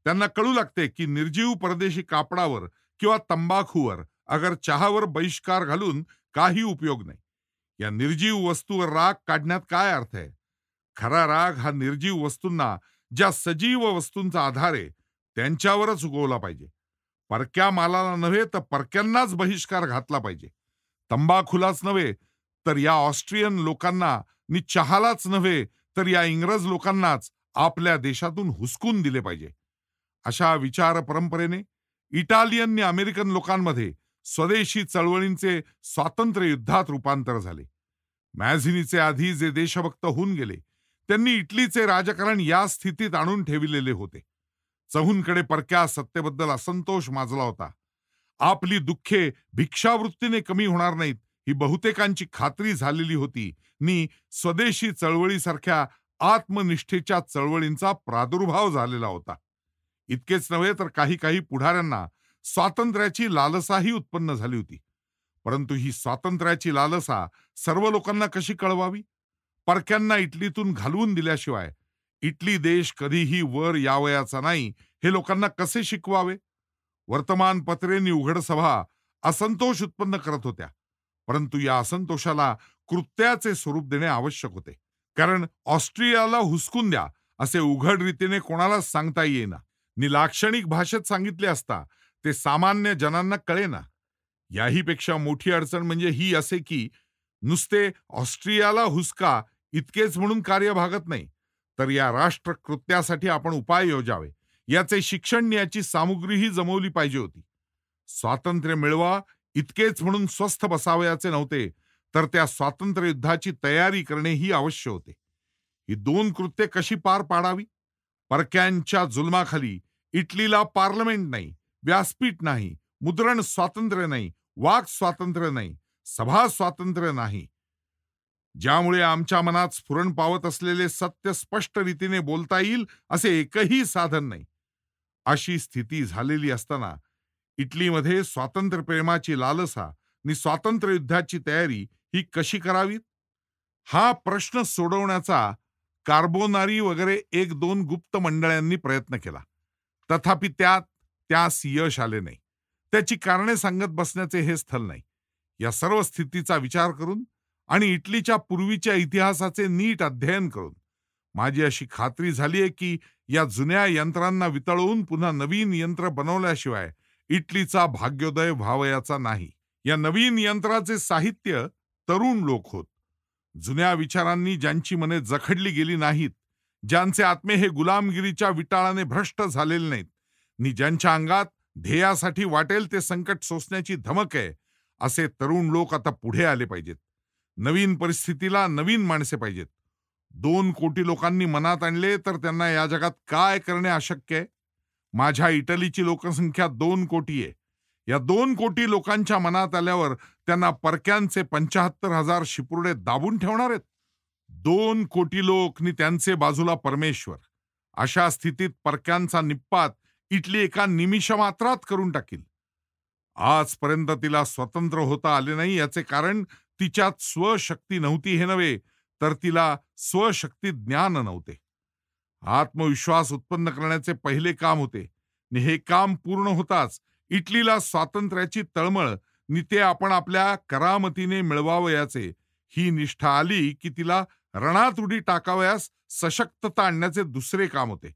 त्यांना कळू लागते की निर्जीव परदेशी कापडावर किंवा तंबाखूवर अगर चहावर बहिष्कार घालून काही उपयोग नाही. या निर्जीव वस्तूवर राग काढण्यात काय अर्थ आहे? खरा राग हा निर्जीव वस्तूंना, ज्या सजीव वस्तूंचा आधार आहे, त्यांच्यावरच उगवला पाहिजे. परक्या मालाला नव्हे तर परक्यांनाच बहिष्कार घातला पाहिजे. तंबाखूलाच नव्हे तर या ऑस्ट्रियन लोकांना नि चहालाच नव्हे तर या इंग्रज लोकांनाच आपल्या देशातून हुसकून दिले पाहिजे. अशा विचार परंपरेने इटालियन नि अमेरिकन लोकांमध्ये स्वदेशी चळवळींचे स्वातंत्र्य युद्धात रूपांतर झाले. मॅझिनीचे आधी जे देशभक्त होऊन गेले त्यांनी इटलीचे राजकारण या स्थितीत आणून ठेविलेले होते. चहूंकडे परक्या सत्तेबद्दल असंतोष माजला होता. आपली दुःखे भिक्षावृत्तीने कमी होणार नाहीत ही बहुतेकांची खात्री झालेली होती नि स्वदेशी चळवळीसारख्या आत्मनिष्ठेच्या चळवळींचा प्रादुर्भाव झालेला होता. इतकेच नव्हे तर काही पुढाऱ्यांना स्वातंत्र्याची लालसाही उत्पन्न झाली होती. परंतु ही स्वातंत्र्याची लालसा सर्व लोकांना कशी कळवावी? परक्यांना इटलीतून घालवून दिल्याशिवाय इटली देश कधीही वर यावयाचा नाही हे लोकांना कसे शिकवावे? वर्तमानपत्रे उघड सभा असंतोष उत्पन्न करत होत्या. परंतु या असंतोषाला कृत्याचे स्वरूप देणे आवश्यक होते. कारण ऑस्ट्रियाला हुसकून द्या असे उघड रीतीने कोणालाच सांगता येईना. नि लाक्षणिक भाषेत सांगितले असता ते सामान्य जनांना कळेना. याहीपेक्षा मोठी अडचण म्हणजे ही असे की नुसते ऑस्ट्रियाला हुसका इतकेच म्हणून कार्य भागत नाही, तर या राष्ट्रकृत्यासाठी आपण उपाय योजावे, याचे शिक्षण याची सामुग्रीही जमवली पाहिजे होती. स्वातंत्र्य मिळवा इतकेच म्हणून स्वस्थ बसावयाचे नव्हते, तर त्या स्वातंत्र्य युद्धाची तयारी करणेही अवश्य होते. ही दोन कृत्ये कशी पार पाडावी? परक्यांच्या जुलमाखाली इटलीला पार्लमेंट नाही, व्यासपीठ नाही, मुद्रण स्वातंत्र्य नाही, वाक स्वातंत्र्य नाही, सभा स्वातंत्र्य नाही. ज्यामुळे आमच्या मनात स्फुरण पावत असलेले सत्य स्पष्ट रीतीने बोलता येईल असे एकही साधन नाही. अशी स्थिती झालेली असताना इटलीमध्ये स्वातंत्र्य प्रेमाची लालसा आणि स्वातंत्र्य युद्धाची तयारी ही कशी करावी? हा प्रश्न सोडवण्याचा कार्बोनारी वगैरे 1-2 गुप्त मंडळांनी प्रयत्न केला. तथापि त्यास यश आले नाही. त्याची कारणे सांगत बसण्याचे हे स्थल नाही. या सर्व स्थितीचा विचार करून आणि इटलीच्या पूर्वीच्या इतिहासाचे नीट अध्ययन करून माझी अशी खात्री झाली आहे की या जुन्या यंत्रांना वितळवून पुन्हा नवीन यंत्र बनवल्याशिवाय इटलीचा भाग्योदय व्हावयाचा नाही. या नवीन यंत्राचे साहित्य तरुण लोक होत. जुन्या विचारांनी ज्यांची मने जखडली गेली नाहीत, ज्यांचे आत्मे हे गुलामगिरीच्या विटाळाने भ्रष्ट झालेले नाहीत, नि ज्यांच्या अंगात ध्येयासाठी वाटेल ते संकट सोसण्याची धमक आहे, असे तरुण लोक आता पुढे आले पाहिजेत. नवीन परिस्थितीला नवीन माणसे पाहिजेत. 2 कोटी लोकांनी मनात आणले तर त्यांना या जगात काय करणे अशक्य आहे? माझ्या इटलीची लोकसंख्या 2 कोटी आहे. या 2 कोटी लोकांच्या मनात आल्यावर त्यांना परक्यांचे 75,000 शिपुर्डे दाबून ठेवणार आहेत? 2 कोटी लोक नि त्यांचे बाजूला परमेश्वर. अशा स्थितीत परक्यांचा निप्पात इटली एका निमिषमात्रात करून टाकील. आजपर्यंत तिला स्वतंत्र होता आले नाही याचे कारण तिच्यात स्वशक्ती नव्हती हे नव्हे, तर तिला स्वशक्ती ज्ञान नव्हते. आत्मविश्वास उत्पन्न करण्याचे पहिले काम होते नि हे काम पूर्ण होताच इटलीला स्वातंत्र्याची तळमळ नि ते आपण आपल्या करामतीने मिळवावयाचे ही निष्ठा आली की तिला रणात उडी टाकावयास सशक्तता आणण्याचे दुसरे काम होते.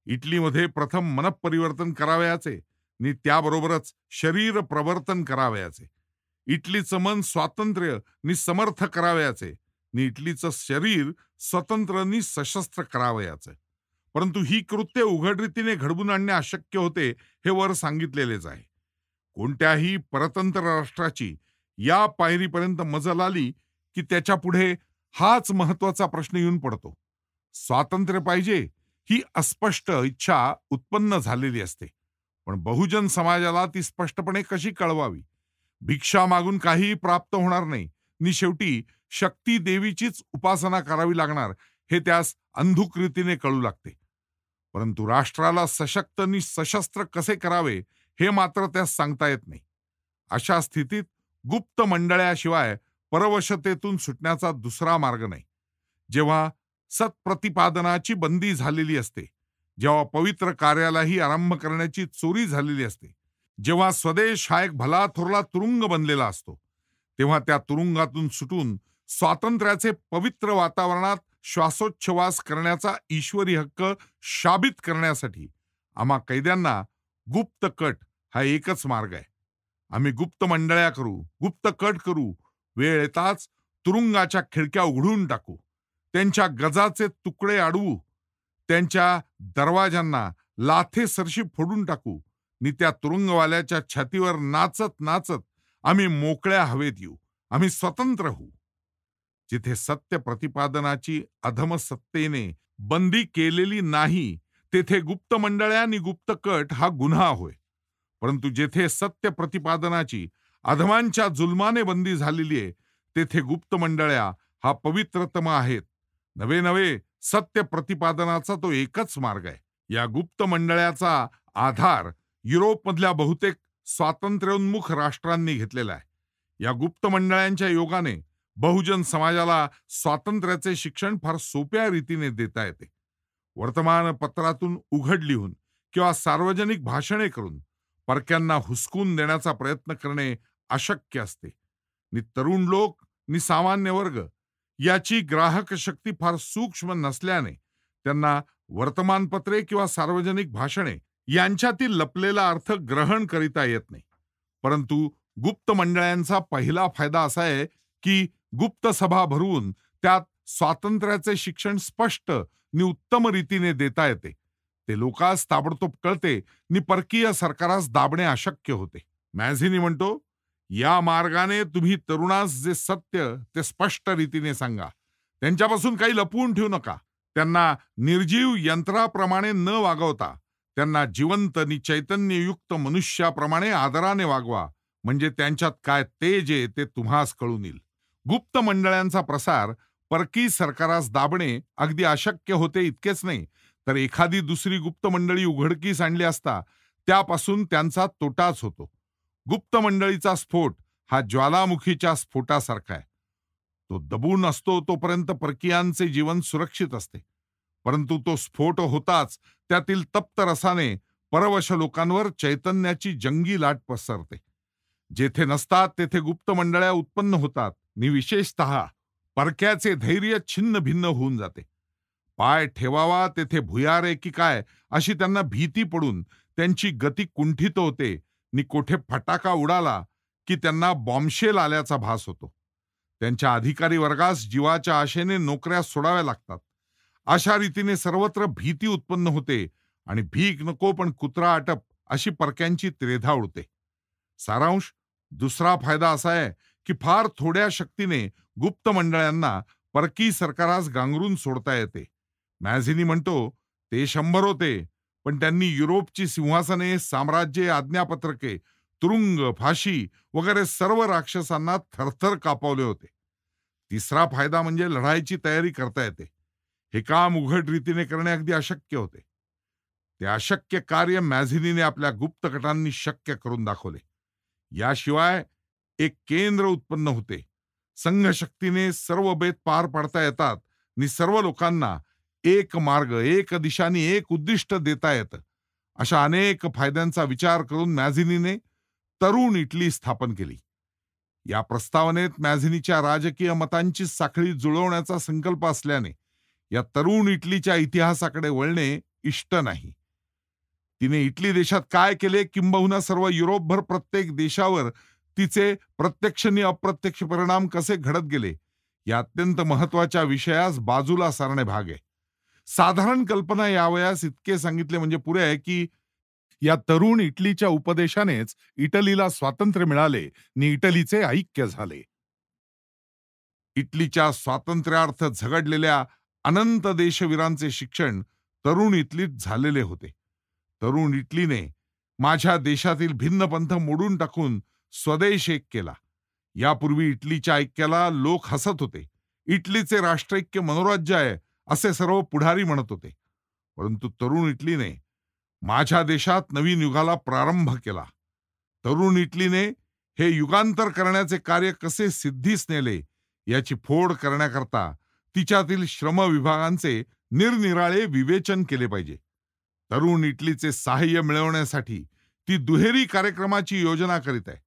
इटलीमध्ये प्रथम मनपरिवर्तन करावयाचे नि त्याबरोबरच शरीर प्रवर्तन करावयाचे. इटलीचं मन स्वातंत्र्य नि समर्थ करावयाचे नि इटलीचं शरीर स्वतंत्र नि सशस्त्र करावयाचे. परंतु ही कृत्य उघड रीतीने घडवून आणणे अशक्य होते हे वर सांगितलेलेच आहे. कोणत्याही परतंत्र राष्ट्राची या पायरीपर्यंत मजल आली की त्याच्या पुढे हाच महत्वाचा प्रश्न येऊन पडतो. स्वातंत्र्य पाहिजे ही अस्पष्ट इच्छा उत्पन्न झालेली असते, पण बहुजन समाजाला ती स्पष्टपणे कशी कळवावी? भिक्षा मागून काहीही प्राप्त होणार नाही नि शेवटी शक्ती देवीचीच उपासना करावी लागणार हे त्यास अंधुक रीतीने कळू लागते. परंतु राष्ट्राला सशक्त नि सशस्त्र कसे करावे हे मात्र त्यास सांगता येत नाही. अशा स्थितीत गुप्त मंडळाशिवाय परवशतेतून सुटण्याचा दुसरा मार्ग नाही. जेव्हा सत्प्रतिपादनाची बंदी झालेली असते, जेव्हा पवित्र कार्यालाही आरंभ करण्याची चोरी झालेली असते, जेव्हा स्वदेश हा एक भला थोरला तुरुंग बनलेला असतो, तेव्हा त्या तुरुंगातून सुटून स्वातंत्र्याचे पवित्र वातावरणात श्वासोच्छवास करण्याचा ईश्वरी हक्क शाबित करण्यासाठी आम्हा कैद्यांना गुप्त कट हा एकच मार्ग आहे. आम्ही गुप्त मंडळ्या करू, गुप्त कट करू, वेळ येताच तुरुंगाच्या खिडक्या उघडून टाकू, त्यांच्या गजाचे तुकडे अडवू, त्यांच्या दरवाजांना लाथेसरशी फोडून टाकू नि त्या तुरुंगवाल्याच्या छातीवर नाचत नाचत आम्ही मोकळ्या हवेत येऊ. आम्ही स्वतंत्र होऊ. जिथे सत्य प्रतिपादनाची अधमसत्तेने बंदी केलेली नाही तेथे गुप्त मंडळ्या आणि गुप्त कट हा गुन्हा होय. परंतु जेथे सत्य प्रतिपादनाची अधमांच्या जुलमाने बंदी झालेली आहे तेथे गुप्त मंडळ्या हा पवित्रतम आहेत. नवे नवे सत्य प्रतिपादनाचा तो एकच मार्ग आहे. या गुप्त मंडळाचा आधार युरोपमधल्या बहुतेक स्वातंत्र्योन्मुख राष्ट्रांनी घेतलेला आहे. या गुप्त मंडळांच्या योगाने बहुजन समाजाला स्वातंत्र्याचे शिक्षण फार सोप्या रीतीने देता येते. वर्तमानपत्रातून उघड लिहून किंवा सार्वजनिक भाषणे करून परक्यांना हुसकून देण्याचा प्रयत्न करणे अशक्य असते. नि तरुण लोक नि सामान्य वर्ग याची ग्राहक शक्ती फार सूक्ष्म नसल्याने त्यांना वर्तमानपत्रे किंवा सार्वजनिक भाषणे यांच्यातील लपलेला अर्थ ग्रहण करिता येत नाही. परंतु गुप्त मंडळांचा पहिला फायदा असा आहे की गुप्त सभा भरवून त्यात स्वातंत्र्याचे शिक्षण स्पष्ट नि उत्तम रीतीने देता येते. ते लोकांस ताबडतोब कळते नि परकीय सरकारास दाबणे अशक्य होते. मॅझिनी म्हणतो, या मार्गाने तुम्ही तरुणास जे सत्य ते स्पष्ट रीतीने सांगा. त्यांच्यापासून काही लपवून ठेवू नका. त्यांना निर्जीव यंत्राप्रमाणे न वागवता त्यांना जिवंत नि चैतन्ययुक्त मनुष्याप्रमाणे आदराने वागवा. म्हणजे त्यांच्यात काय तेज आहे ते तुम्हास कळून येईल. गुप्त मंडळांचा प्रसार परकी सरकारास दाबणे अगदी अशक्य होते इतकेच नाही, तर एखादी दुसरी गुप्त मंडळी उघडकीस आणली असता त्यापासून त्यांचा तोटाच होतो. गुप्त मंडळीचा स्फोट हा ज्वालामुखीच्या स्फोटासारखा आहे. तो दबून असतो तोपर्यंत परकीयांचे जीवन सुरक्षित असते, परंतु तो स्फोट होताच त्यातील तप्त रसाने परवश लोकांवर चैतन्याची जंगी लाट पसरते. जेथे नसतात तेथे गुप्त मंडळ्या उत्पन्न होतात नि विशेषतः परक्याचे धैर्य छिन्न भिन्न होऊन जाते. पाय ठेवावा तेथे भुयारे की काय अशी त्यांना भीती पडून त्यांची गती कुंठित होते नि कोठे फटाका उडाला की त्यांना बॉम्बशेल आल्याचा भास होतो. त्यांच्या अधिकारी वर्गास जीवाच्या आशेने नोकऱ्या सोडाव्या लागतात. अशा रीतीने सर्वत्र भीती उत्पन्न होते आणि भीक नको पण कुत्रा आटप अशी परक्यांची त्रेधा उडते. सारांश, दुसरा फायदा असा आहे की फार थोड्या शक्तीने गुप्त मंडळांना परकी सरकारास गांगरून सोडता येते. मॅझिनी म्हणतो ते 100 होते, पण त्यांनी युरोपची सिंहासने, साम्राज्ये, आज्ञापत्रके, तुरुंग, फाशी वगैरे सर्व राक्षसांना थरथर कापवले होते. तिसरा फायदा म्हणजे लढाईची तयारी करता येते. हे काम उघड रीतीने करणे अगदी अशक्य होते. ते अशक्य कार्य मॅझिनीने आपल्या गुप्त कटांनी शक्य करून दाखवले. याशिवाय एक केंद्र उत्पन्न होते. संघशक्तीने सर्व बेत पार पाडता येतात आणि सर्व लोकांना एक मार्ग, एक दिशा आणि एक उद्दिष्ट देता येतं. अशा अनेक फायद्यांचा विचार करून मॅझिनीने तरुण इटली स्थापन केली. या प्रस्तावनेत मॅझिनीच्या राजकीय मतांची साखळी जुळवण्याचा संकल्प असल्याने या तरुण इटलीच्या इतिहासाकडे वळणे इष्ट नाही. तिने इटली देशात काय केले, किंबहुना सर्व युरोपभर प्रत्येक देशावर तिचे प्रत्यक्ष आणि अप्रत्यक्ष परिणाम कसे घडत गेले, या अत्यंत महत्वाच्या विषयास बाजूला सारणे भाग आहे. साधारण कल्पना यावयास इतके सांगितले म्हणजे पुरे आहे की या तरुण इटलीच्या उपदेशानेच इटलीला स्वातंत्र्य मिळाले आणि इटलीचे ऐक्य झाले. इटलीच्या स्वातंत्र्यार्थ झगडलेल्या अनंत देशवीरांचे शिक्षण तरुण इटलीत झालेले होते. तरुण इटलीने माझ्या देशातील भिन्न पंथ मोडून टाकून स्वदेश एक केला. यापूर्वी इटलीच्या ऐक्याला लोक हसत होते. इटलीचे राष्ट्रैक्य मनोराज्य आहे असे सर्व पुढारी म्हणत होते. परंतु तरुण इटलीने माझ्या देशात नवीन युगाला प्रारंभ केला. तरुण इटलीने हे युगांतर करण्याचे कार्य कसे सिद्धीस नेले याची फोड करण्याकरता तिच्यातील श्रम विभागांचे निरनिराळे विवेचन केले पाहिजे. तरुण इटलीचे सहाय्य मिळवण्यासाठी ती दुहेरी कार्यक्रमाची योजना करीत आहे.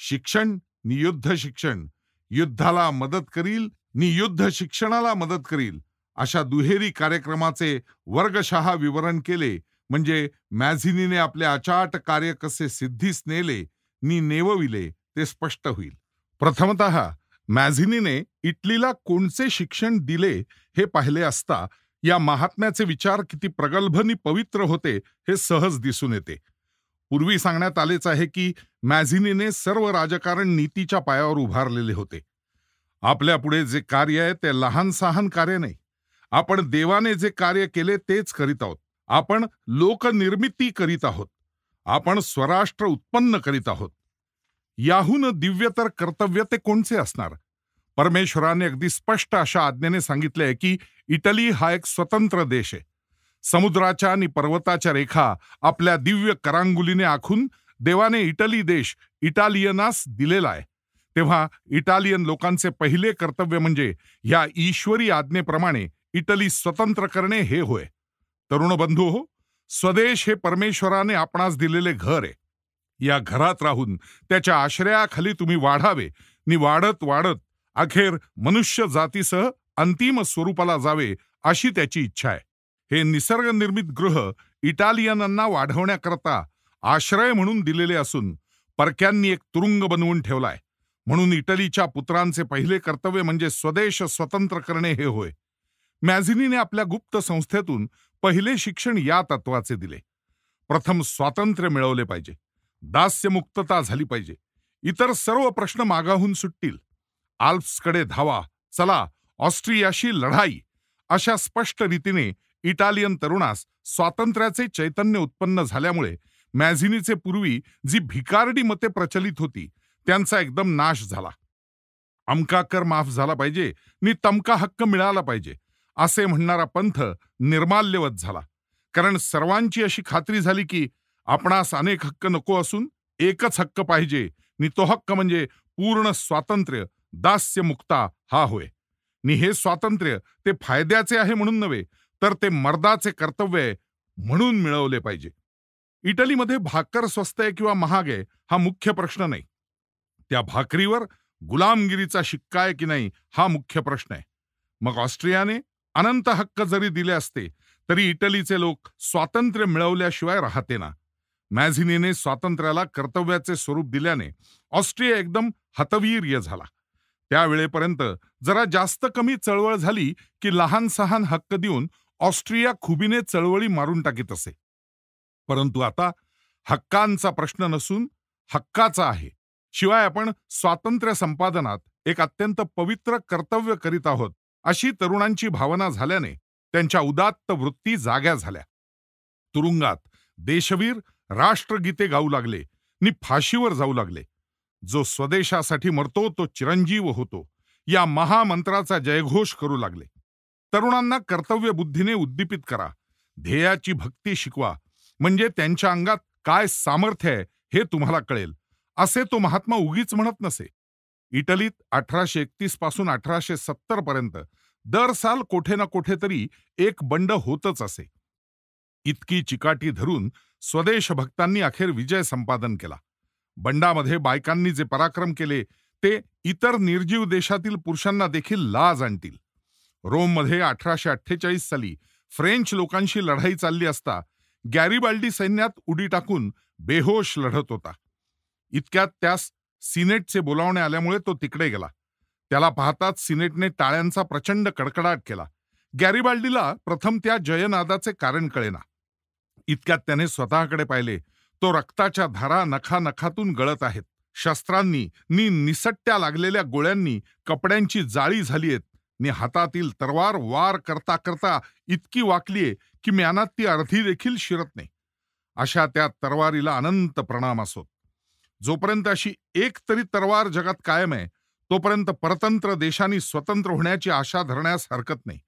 शिक्षण नि युद्ध शिक्षण, युद्धाला मदत करील नि युद्ध शिक्षणाला मदत करील अशा दुहेरी कार्यक्रमाचे वर्गशः विवरण केले म्हणजे मॅझिनीने आपले अचाट कार्य कसे सिद्धीस नेले नि नेवविले ते स्पष्ट होईल. प्रथमतः मॅझिनीने इटलीला कोणचे शिक्षण दिले हे पाहिले असता या महात्म्याचे विचार किती प्रगल्भ आणि पवित्र होते हे सहज दिसून येते. पूर्वी सांगण्यात आलेच आहे की मॅझिनीने सर्व राजकारण नीतीच्या पायावर उभारलेले होते. आपल्या पुढे जे कार्य आहे ते लहान सहान कार्य नाही. आपण देवाने जे कार्य केले तेच करीत आहोत. आपण लोकनिर्मिती करीत आहोत. आपण स्वराष्ट्र उत्पन्न करीत आहोत. याहून दिव्यतर कर्तव्य ते कोणचे असणार? परमेश्वराने अगदी स्पष्ट अशा आज्ञेने सांगितले आहे की इटली हा एक स्वतंत्र देश आहे. समुद्राच्या आणि पर्वताच्या रेखा आपल्या दिव्य करांगुलीने आखून देवाने इटली देश इटालियनास दिलेला आहे. तेव्हा इटालियन लोकांचे पहिले कर्तव्य म्हणजे या ईश्वरी आज्ञेप्रमाणे इटली स्वतंत्र करणे हे होय. तरुण बंधू हो, स्वदेश हे परमेश्वराने आपणास दिलेले घर आहे. या घरात राहून त्याच्या आश्रयाखाली तुम्ही वाढावे नि वाढत वाढत अखेर मनुष्य जातीसह अंतिम स्वरूपाला जावे अशी त्याची इच्छा आहे. हे निसर्ग निर्मित गृह इटालियनांना वाढवण्याकरता आश्रय म्हणून दिलेले असून परक्यांनी एक तुरुंग बनवून ठेवलाय. म्हणून इटलीच्या पुत्रांचे पहिले कर्तव्य म्हणजे स्वदेश स्वतंत्र करणे हे होय. मॅझिनीने आपल्या गुप्त संस्थेतून पहिले शिक्षण या तत्वाचे दिले. प्रथम स्वातंत्र्य मिळवले पाहिजे. दास्यमुक्तता झाली पाहिजे. इतर सर्व प्रश्न मागाहून सुटतील. आल्प्सकडे धावा, चला ऑस्ट्रियाशी लढाई अशा स्पष्ट रीतीने इटालियन तरुणास स्वातंत्र्याचे चैतन्य उत्पन्न झाल्यामुळे मॅझिनीचे पूर्वी जी भिकारडी मते प्रचलित होती त्यांचा एकदम नाश झाला. अमका कर माफ झाला पाहिजे नि तमका हक्क मिळाला पाहिजे असे म्हणणारा पंथ निर्माल्यवत झाला. कारण सर्वांची अशी खात्री झाली की आपणास अनेक हक्क नको असून एकच हक्क पाहिजे नि तो हक्क म्हणजे पूर्ण स्वातंत्र्य, दास्यमुक्ता हा होय. नि हे स्वातंत्र्य ते फायद्याचे आहे म्हणून नव्हे, तर ते मर्दाचे कर्तव्य आहे म्हणून मिळवले पाहिजे. इटलीमध्ये भाकर स्वस्त आहे किंवा महाग आहे हा मुख्य प्रश्न नाही. त्या भाकरीवर गुलामगिरीचा शिक्का आहे की नाही हा मुख्य प्रश्न आहे. मग ऑस्ट्रियाने अनंत हक्क जरी दिले असते तरी इटलीचे लोक स्वातंत्र्य मिळवल्याशिवाय राहतेना. मॅझिनीने स्वातंत्र्याला कर्तव्याचे स्वरूप दिल्याने ऑस्ट्रिया एकदम हतवीर्य झाला. त्यावेळेपर्यंत जरा जास्त कमी चळवळ झाली की लहान सहान हक्क देऊन ऑस्ट्रिया खुबीने चळवळी मारून टाकीत असे. परंतु आता हक्कांचा प्रश्न नसून हक्काचा आहे. शिवाय आपण स्वातंत्र्य संपादनात एक अत्यंत पवित्र कर्तव्य करीत आहोत अशी तरुणांची भावना झाल्याने त्यांच्या उदात्त वृत्ती जाग्या झाल्या. तुरुंगात देशवीर राष्ट्रगीते गाऊ लागले नि फाशीवर जाऊ लागले. जो स्वदेशासाठी मरतो तो चिरंजीव होतो या महामंत्राचा जयघोष करू लागले. तरुणांना कर्तव्य बुद्धीने उद्दीपित करा, ध्येयाची भक्ती शिकवा, म्हणजे त्यांच्या अंगात काय सामर्थ्य आहे हे तुम्हाला कळेल, असे तो महात्मा उगीच म्हणत नसे. इटलीत 1831 पासून 1870 पर्यंत दर साल कोठे ना कोठेतरी एक बंड होतच असे. इतकी चिकाटी धरून स्वदेश भक्तांनी अखेर विजय संपादन केला. बंडामध्ये बायकांनी जे पराक्रम केले ते इतर निर्जीव देशातील पुरुषांना देखील लाज आणतील. रोममध्ये 1848 साली फ्रेंच लोकांशी लढाई चालली असता गॅरिबाल्डी सैन्यात उडी टाकून बेहोश लढत होता. इतक्यात त्यास सिनेटचे बोलावणे आल्यामुळे तो तिकडे गेला. त्याला पाहताच सिनेटने टाळ्यांचा प्रचंड कडकडाट केला. गॅरिबाल्डीला प्रथम त्या जयनादाचे कारण कळेना. इतक्यात त्याने स्वतःकडे पाहिले. तो रक्ताच्या धारा नखानखातून गळत आहेत. शस्त्रांनी नि निसट्ट्या लागलेल्या गोळ्यांनी कपड्यांची जाळी झालीयत नि हातातील तरवार वार करता करता इतकी वाकलीये की म्यानात ती अर्धी देखील शिरत नाही. अशा त्या तरवारीला अनंत प्रणाम असोत. जोपर्यंत अशी एक तरी तरवार जगात कायम आहे तोपर्यंत परतंत्र देशांनी स्वतंत्र होण्याची आशा धरण्यास हरकत नाही.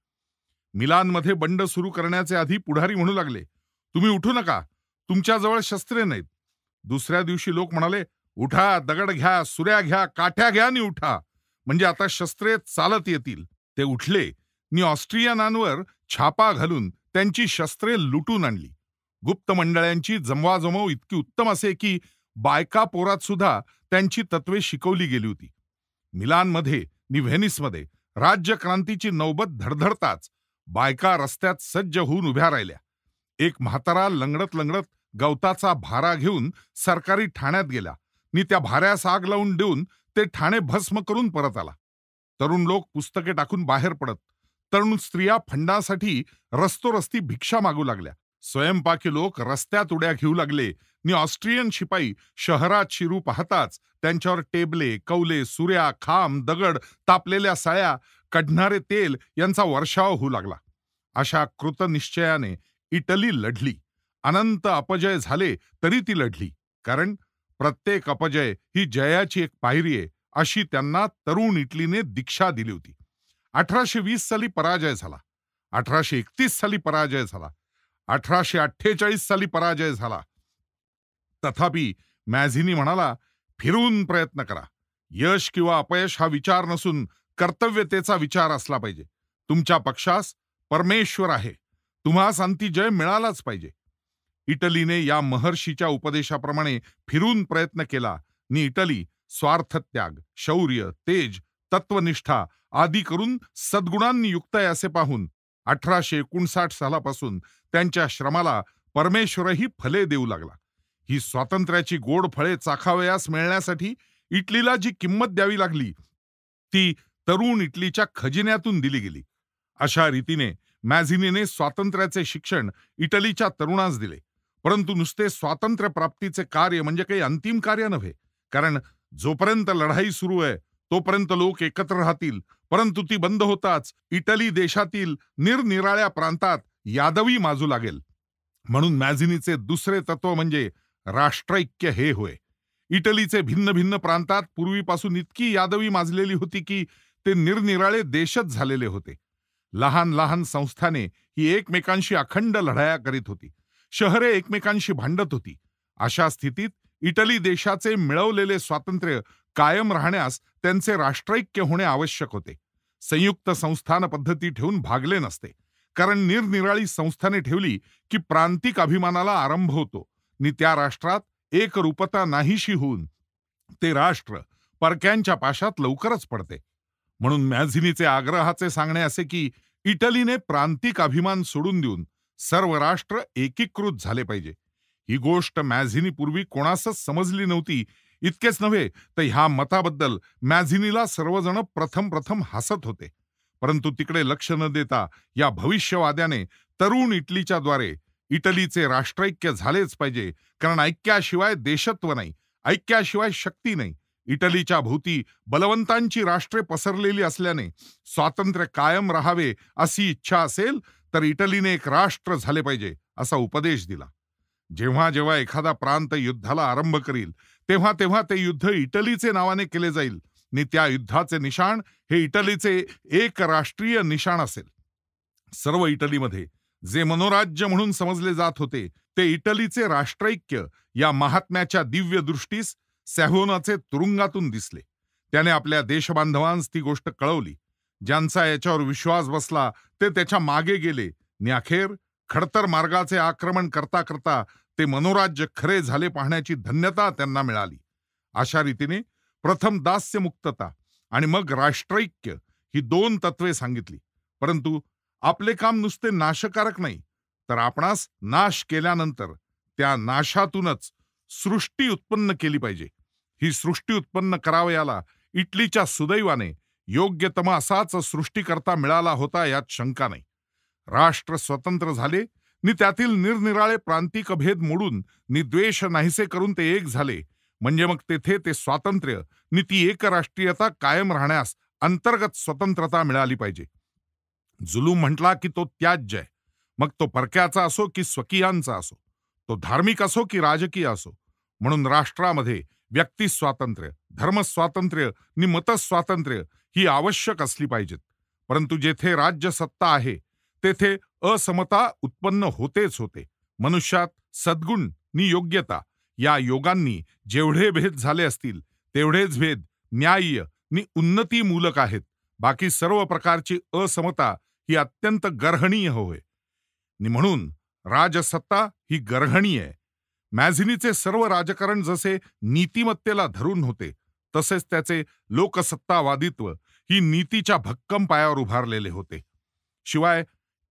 मिलानमध्ये बंड सुरू करण्याचे आधी पुढारी म्हणू लागले, तुम्ही उठू नका, तुमच्याजवळ शस्त्रे नाहीत. दुसऱ्या दिवशी लोक म्हणाले, उठा, दगड घ्या, सुऱ्या घ्या, काठ्या घ्या नि उठा, म्हणजे आता शस्त्रे चालत येतील. ते उठले नि ऑस्ट्रियनांवर छापा घालून त्यांची शस्त्रे लुटून आणली. गुप्त मंडळांची जमवाजमव इतकी उत्तम असे की बायका पोरात सुद्धा त्यांची तत्वे शिकवली गेली होती. मिलानमध्ये नि व्हेनिसमध्ये राज्यक्रांतीची नौबत धडधडताच बायका रस्त्यात सज्ज होऊन उभ्या राहिल्या. एक म्हातारा लंगडत लंगडत गवताचा भारा घेऊन सरकारी ठाण्यात गेला नि त्या भाऱ्यास आग लावून देऊन ते ठाणे भस्म करून परत आला. तरुण लोक पुस्तके टाकून बाहेर पडत, तरुण स्त्रिया फंडासाठी रस्तोरस्ती भिक्षा मागू लागल्या. स्वयंपाकी लोक रस्त्यात उड्या घेऊ लागले नि ऑस्ट्रियन शिपाई शहरात शिरू पाहताच त्यांच्यावर टेबले, कौले, सुऱ्या, खांब, दगड, तापलेल्या साळ्या, कढणारे तेल यांचा वर्षाव होऊ लागला. अशा कृतनिश्चयाने इटली लढली. अनंत अपजय झाले तरी ती लढली, कारण प्रत्येक अपजय ही जयाची एक पायरी आहे अशी त्यांना तरुण इटलीने दीक्षा दिली होती. 1820 साली पराजय झाला, 1831 साली पराजय झाला, 1848 साली पराजय झाला. तथापि मॅझिनी म्हणाला, फिरून प्रयत्न करा. यश किंवा अपयश हा विचार नसून कर्तव्यतेचा विचार असला पाहिजे. तुमच्या पक्षास परमेश्वर आहे, तुम्हास अंती जय मिळालाच पाहिजे. इटलीने या महर्षीच्या उपदेशाप्रमाणे फिरून प्रयत्न केला नि इटली स्वार्थत्याग, शौर्य, तेज, तत्वनिष्ठा आदी करून सद्गुणांनी युक्त आहे असे पाहून 1859 सालापासून त्यांच्या श्रमाला परमेश्वरही फले देऊ लागला. ही स्वातंत्र्याची गोड फळे चाखावयास मिळण्यासाठी इटलीला जी किंमत द्यावी लागली ती तरुण इटलीच्या खजिन्यातून दिली गेली. अशा रीतीने मॅझिनीने स्वातंत्र्याचे शिक्षण इटलीच्या तरुणांस दिले. परंतु नुसते स्वातंत्र्य प्राप्तीचे कार्य म्हणजे काही अंतिम कार्य नव्हे, कारण जोपर्यंत लढाई सुरू आहे तोपर्यंत लोक एकत्र राहतील. परंतु ती बंद होताच इटली देशातील निरनिराळ्या प्रांतात यादवी माजू लागेल. म्हणून मॅझिनीचे दुसरे तत्व म्हणजे राष्ट्रैक्य हे होय. इटलीचे भिन्न भिन्न प्रांतात पूर्वीपासून इतकी यादवी माजलेली होती की ते निरनिराळे देशच झालेले होते. लहान लहान संस्थाने ही एकमेकांशी अखंड लढाया करीत होती. शहरे एकमेकांशी भांडत होती. अशा स्थितीत इटली देशाचे मिळवलेले स्वातंत्र्य कायम राहण्यास त्यांचे राष्ट्रैक्य होणे आवश्यक होते. संयुक्त संस्थान पद्धती ठेवून भागले नसते, कारण निरनिराळी संस्थाने ठेवली की प्रांतिक अभिमानाला आरंभ होतो नि त्या राष्ट्रात एकरूपता नाहीशी होऊन ते राष्ट्र परक्यांच्या पाशात लवकरच पडते. म्हणून मॅझिनीचे आग्रहाचे सांगणे असे की इटलीने प्रांतिक अभिमान सोडून देऊन सर्व राष्ट्र एकीकृत झाले पाहिजे. ही गोष्ट मॅझिनी पूर्वी कोणासच समजली नव्हती. इतकेच नव्हे तर ह्या मताबद्दल मॅझिनीला सर्वजण प्रथम प्रथम हसत होते. परंतु तिकडे लक्ष न देता या भविष्यवाद्याने तरुण इटलीच्या द्वारे इटलीचे राष्ट्रैक्य झालेच पाहिजे, कारण ऐक्याशिवाय देशत्व नाही, ऐक्याशिवाय शक्ती नाही. इटलीच्या भोवती बलवंतांची राष्ट्रे पसरलेली असल्याने स्वातंत्र्य कायम राहावे अशी इच्छा असेल तर इटलीने एक राष्ट्र झाले पाहिजे असा उपदेश दिला. जेव्हा जेव्हा एखादा प्रांत युद्धाला आरंभ करील तेव्हा तेव्हा ते युद्ध इटलीचे नावाने केले जाईल आणि त्या युद्धाचे निशाण हे इटलीचे एक राष्ट्रीय निशाण असेल. सर्व इटलीमध्ये जे मनोराज्य म्हणून समजले जात होते ते इटलीचे राष्ट्रैक्य या महात्म्याच्या दिव्य दृष्टीस सॅव्होनाचे तुरुंगातून दिसले. त्याने आपल्या देशबांधवांस ती गोष्ट कळवली. ज्यांचा याच्यावर विश्वास बसला ते त्याच्या मागे गेले आणि अखेर खडतर मार्गाचे आक्रमण करता करता ते मनोराज्य खरे झाले पाहण्याची धन्यता त्यांना मिळाली. अशा रीतीने प्रथम दास्यमुक्तता आणि मग राष्ट्रैक्य ही दोन तत्वे सांगितली. परंतु आपले काम नुसते नाशकारक नाही, तर आपणास नाश केल्यानंतर त्या नाशातूनच सृष्टी उत्पन्न केली पाहिजे. ही सृष्टी उत्पन्न करावयाला इटलीच्या सुदैवाने योग्यतम असाच सृष्टीकर्ता मिळाला होता, यात शंका नाही. राष्ट्र स्वतंत्र झाले नि त्यातील निरनिराळे प्रांतिक भेद मोडून निद्वेष नाहीसे करून ते एक झाले. म्हणजे मग तेथे ते स्वातंत्र्य नि ती एकराष्ट्रीयता कायम राहण्यास अंतर्गत स्वतंत्रता मिळाली पाहिजे. जुलूम म्हटला की तो त्याज्य आहे, मग तो परक्याचा असो की स्वकीयांचा असो, तो धार्मिक असो की राजकीय असो. म्हणून राष्ट्रामध्ये व्यक्ती स्वातंत्र्य, धर्मस्वातंत्र्य नि मतस्वातंत्र्य ही आवश्यक असली पाहिजेत. परंतु जेथे राज्यसत्ता आहे तेथे असमता उत्पन्न होतेच होते. मनुष्यात सद्गुण नि योग्यता या योगांनी जेवढे भेद झाले असतील तेवढेच भेद न्याय्य नि उन्नतीमूलक आहेत. बाकी सर्व प्रकारची असमता ही अत्यंत गर्हणीय होय. म्हणून राजसत्ता ही गर्हणीय आहे. मॅझिनीचे सर्व राजकारण जसे नीतिमत्तेला धरून होते तसेच त्याचे लोकसत्तावादित्व ही नीतीच्या भक्कम पायावर उभारलेले होते. शिवाय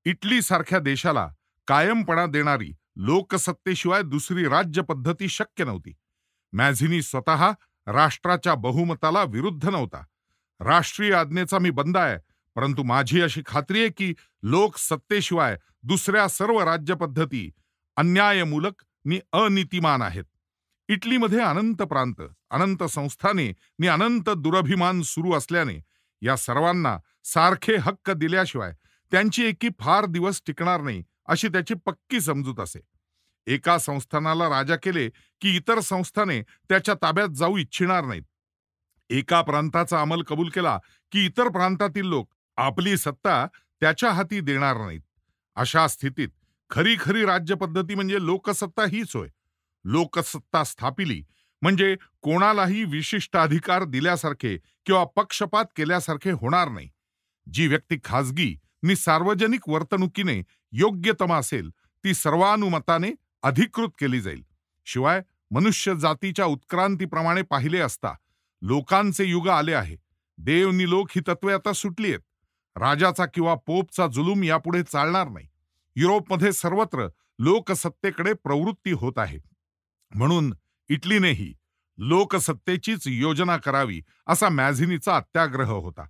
इटली सारख्या देशाला कायमपणा देणारी लोकसत्तेशिवाय दुसरी राज्य पद्धती शक्य नव्हती. मॅझिनी स्वतः राष्ट्राच्या बहुमताला विरुद्ध नव्हता. राष्ट्रीय आज्ञेचा मी बंद आहे, परंतु माझी अशी खात्री आहे की लोकसत्तेशिवाय दुसऱ्या सर्व राज्यपद्धती अन्यायमूलक नि अनीतिमान आहेत. इटलीमध्ये अनंत प्रांत, अनंत संस्थाने नि अनंत दुरभिमान सुरू असल्याने या सर्वांना सारखे हक्क दिल्याशिवाय त्यांची एकी फार दिवस टिकणार नाही अशी त्याची पक्की समजूत असे. एका संस्थानाला राजा केले की इतर संस्थाने त्याच्या ताब्यात जाऊ इच्छिणार नाहीत. एका प्रांताचा अंमल कबूल केला की इतर प्रांतातील लोक आपली सत्ता त्याच्या हाती देणार नाहीत. अशा स्थितीत खरी खरी राज्यपद्धती म्हणजे लोकसत्ता हीच होय. लोकसत्ता स्थापिली म्हणजे कोणालाही विशिष्ट अधिकार दिल्यासारखे किंवा पक्षपात केल्यासारखे होणार नाही. जी व्यक्ती खाजगी नि सार्वजनिक वर्तणुकीने योग्यतम असेल ती सर्वानुमताने अधिकृत केली जाईल. शिवाय मनुष्य जातीच्या उत्क्रांतीप्रमाणे पाहिले असता लोकांचे युग आले आहे. देव नि लोक ही तत्वे आता सुटली आहेत. राजाचा किंवा पोपचा जुलूम यापुढे चालणार नाही. युरोपमध्ये सर्वत्र लोकसत्तेकडे प्रवृत्ती होत आहे. म्हणून इटलीनेही लोकसत्तेचीच योजना करावी असा मॅझिनीचा अत्याग्रह होता.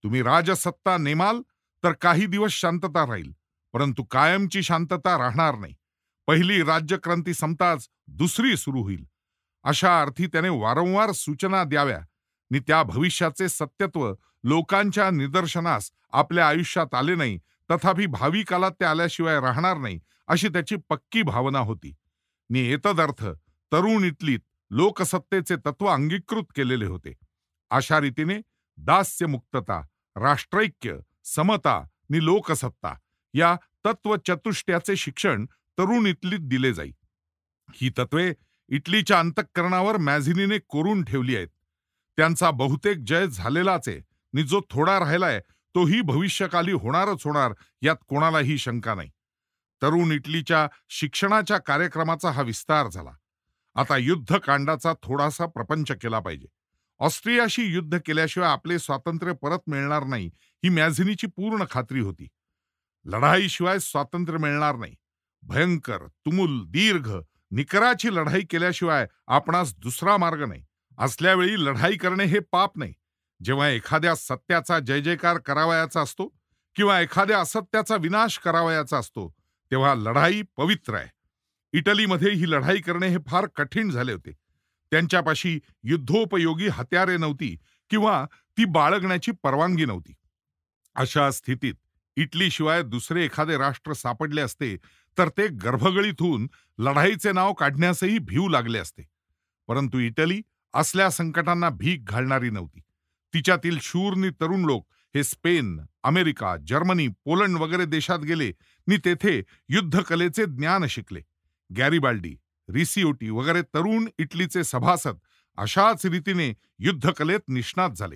तुम्ही राजसत्ता नेमाल तर काही दिवस शांतता राहील, परंतु कायमची शांतता राहणार नाही. पहिली राज्यक्रांती संपताच दुसरी सुरू होईल. अशा अर्थी त्याने वारंवार सूचना द्याव्या नि त्या भविष्याचे सत्यत्व लोकांच्या निदर्शनास आपल्या आयुष्यात आले नाही, तथापि भावी काळात ते आल्याशिवाय राहणार नाही अशी त्याची पक्की भावना होती. नि एतदर्थ तरुण इटलीत लोकसत्तेचे तत्व अंगीकृत केलेले होते. अशा रीतीने दास्यमुक्तता, राष्ट्रैक्य, समता नि लोकसत्ता या तत्वचतुष्ट्याचे शिक्षण तरुण इटलीत दिले जाई. ही तत्वे इटलीच्या अंतःकरणावर मॅझिनीने कोरून ठेवली आहेत. त्यांचा बहुतेक जय झालेलाच आहे नि जो थोडा राहिलाय तोही भविष्यकाली होणारच होणार, यात कोणालाही शंका नाही. तरुण इटलीच्या शिक्षणाच्या कार्यक्रमाचा हा विस्तार झाला. आता युद्धकांडाचा थोडासा प्रपंच केला पाहिजे. ऑस्ट्रियाशी युद्ध केल्याशिवाय आपले स्वातंत्र्य परत मिळणार नाही ही मॅझिनीची पूर्ण खात्री होती. लढाईशिवाय स्वातंत्र्य मिळणार नाही. भयंकर, तुमुल, दीर्घ, निकराची लढाई केल्याशिवाय आपणास दुसरा मार्ग नाही. असल्यावेळी लढाई करणे हे पाप नाही. जेव्हा एखाद्या सत्याचा जय जयकार करावयाचा असतो किंवा एखाद्या असत्याचा विनाश करावयाचा असतो, तेव्हा लढाई पवित्र आहे. इटलीमध्ये ही लढाई करणे हे फार कठीण झाले होते. त्यांच्यापाशी युद्धोपयोगी हत्यारे नव्हती किंवा ती बाळगण्याची परवानगी नव्हती. अशा स्थितीत इटलीशिवाय दुसरे एखादे राष्ट्र सापडले असते तर ते गर्भगळीत होऊन लढाईचे नाव काढण्यासही भिऊ लागले असते. परंतु इटली असल्या संकटांना भीक घालणारी नव्हती. तिच्यातील शूरनी तरुण लोक हे स्पेन, अमेरिका, जर्मनी, पोलंड वगैरे देशात गेले आणि तेथे युद्धकलेचे ज्ञान शिकले. गॅरिबाल्डी, रिसिओटी वगैरे तरुण इटलीचे सभासद अशाच रीतीने युद्धकलेत निष्णात झाले.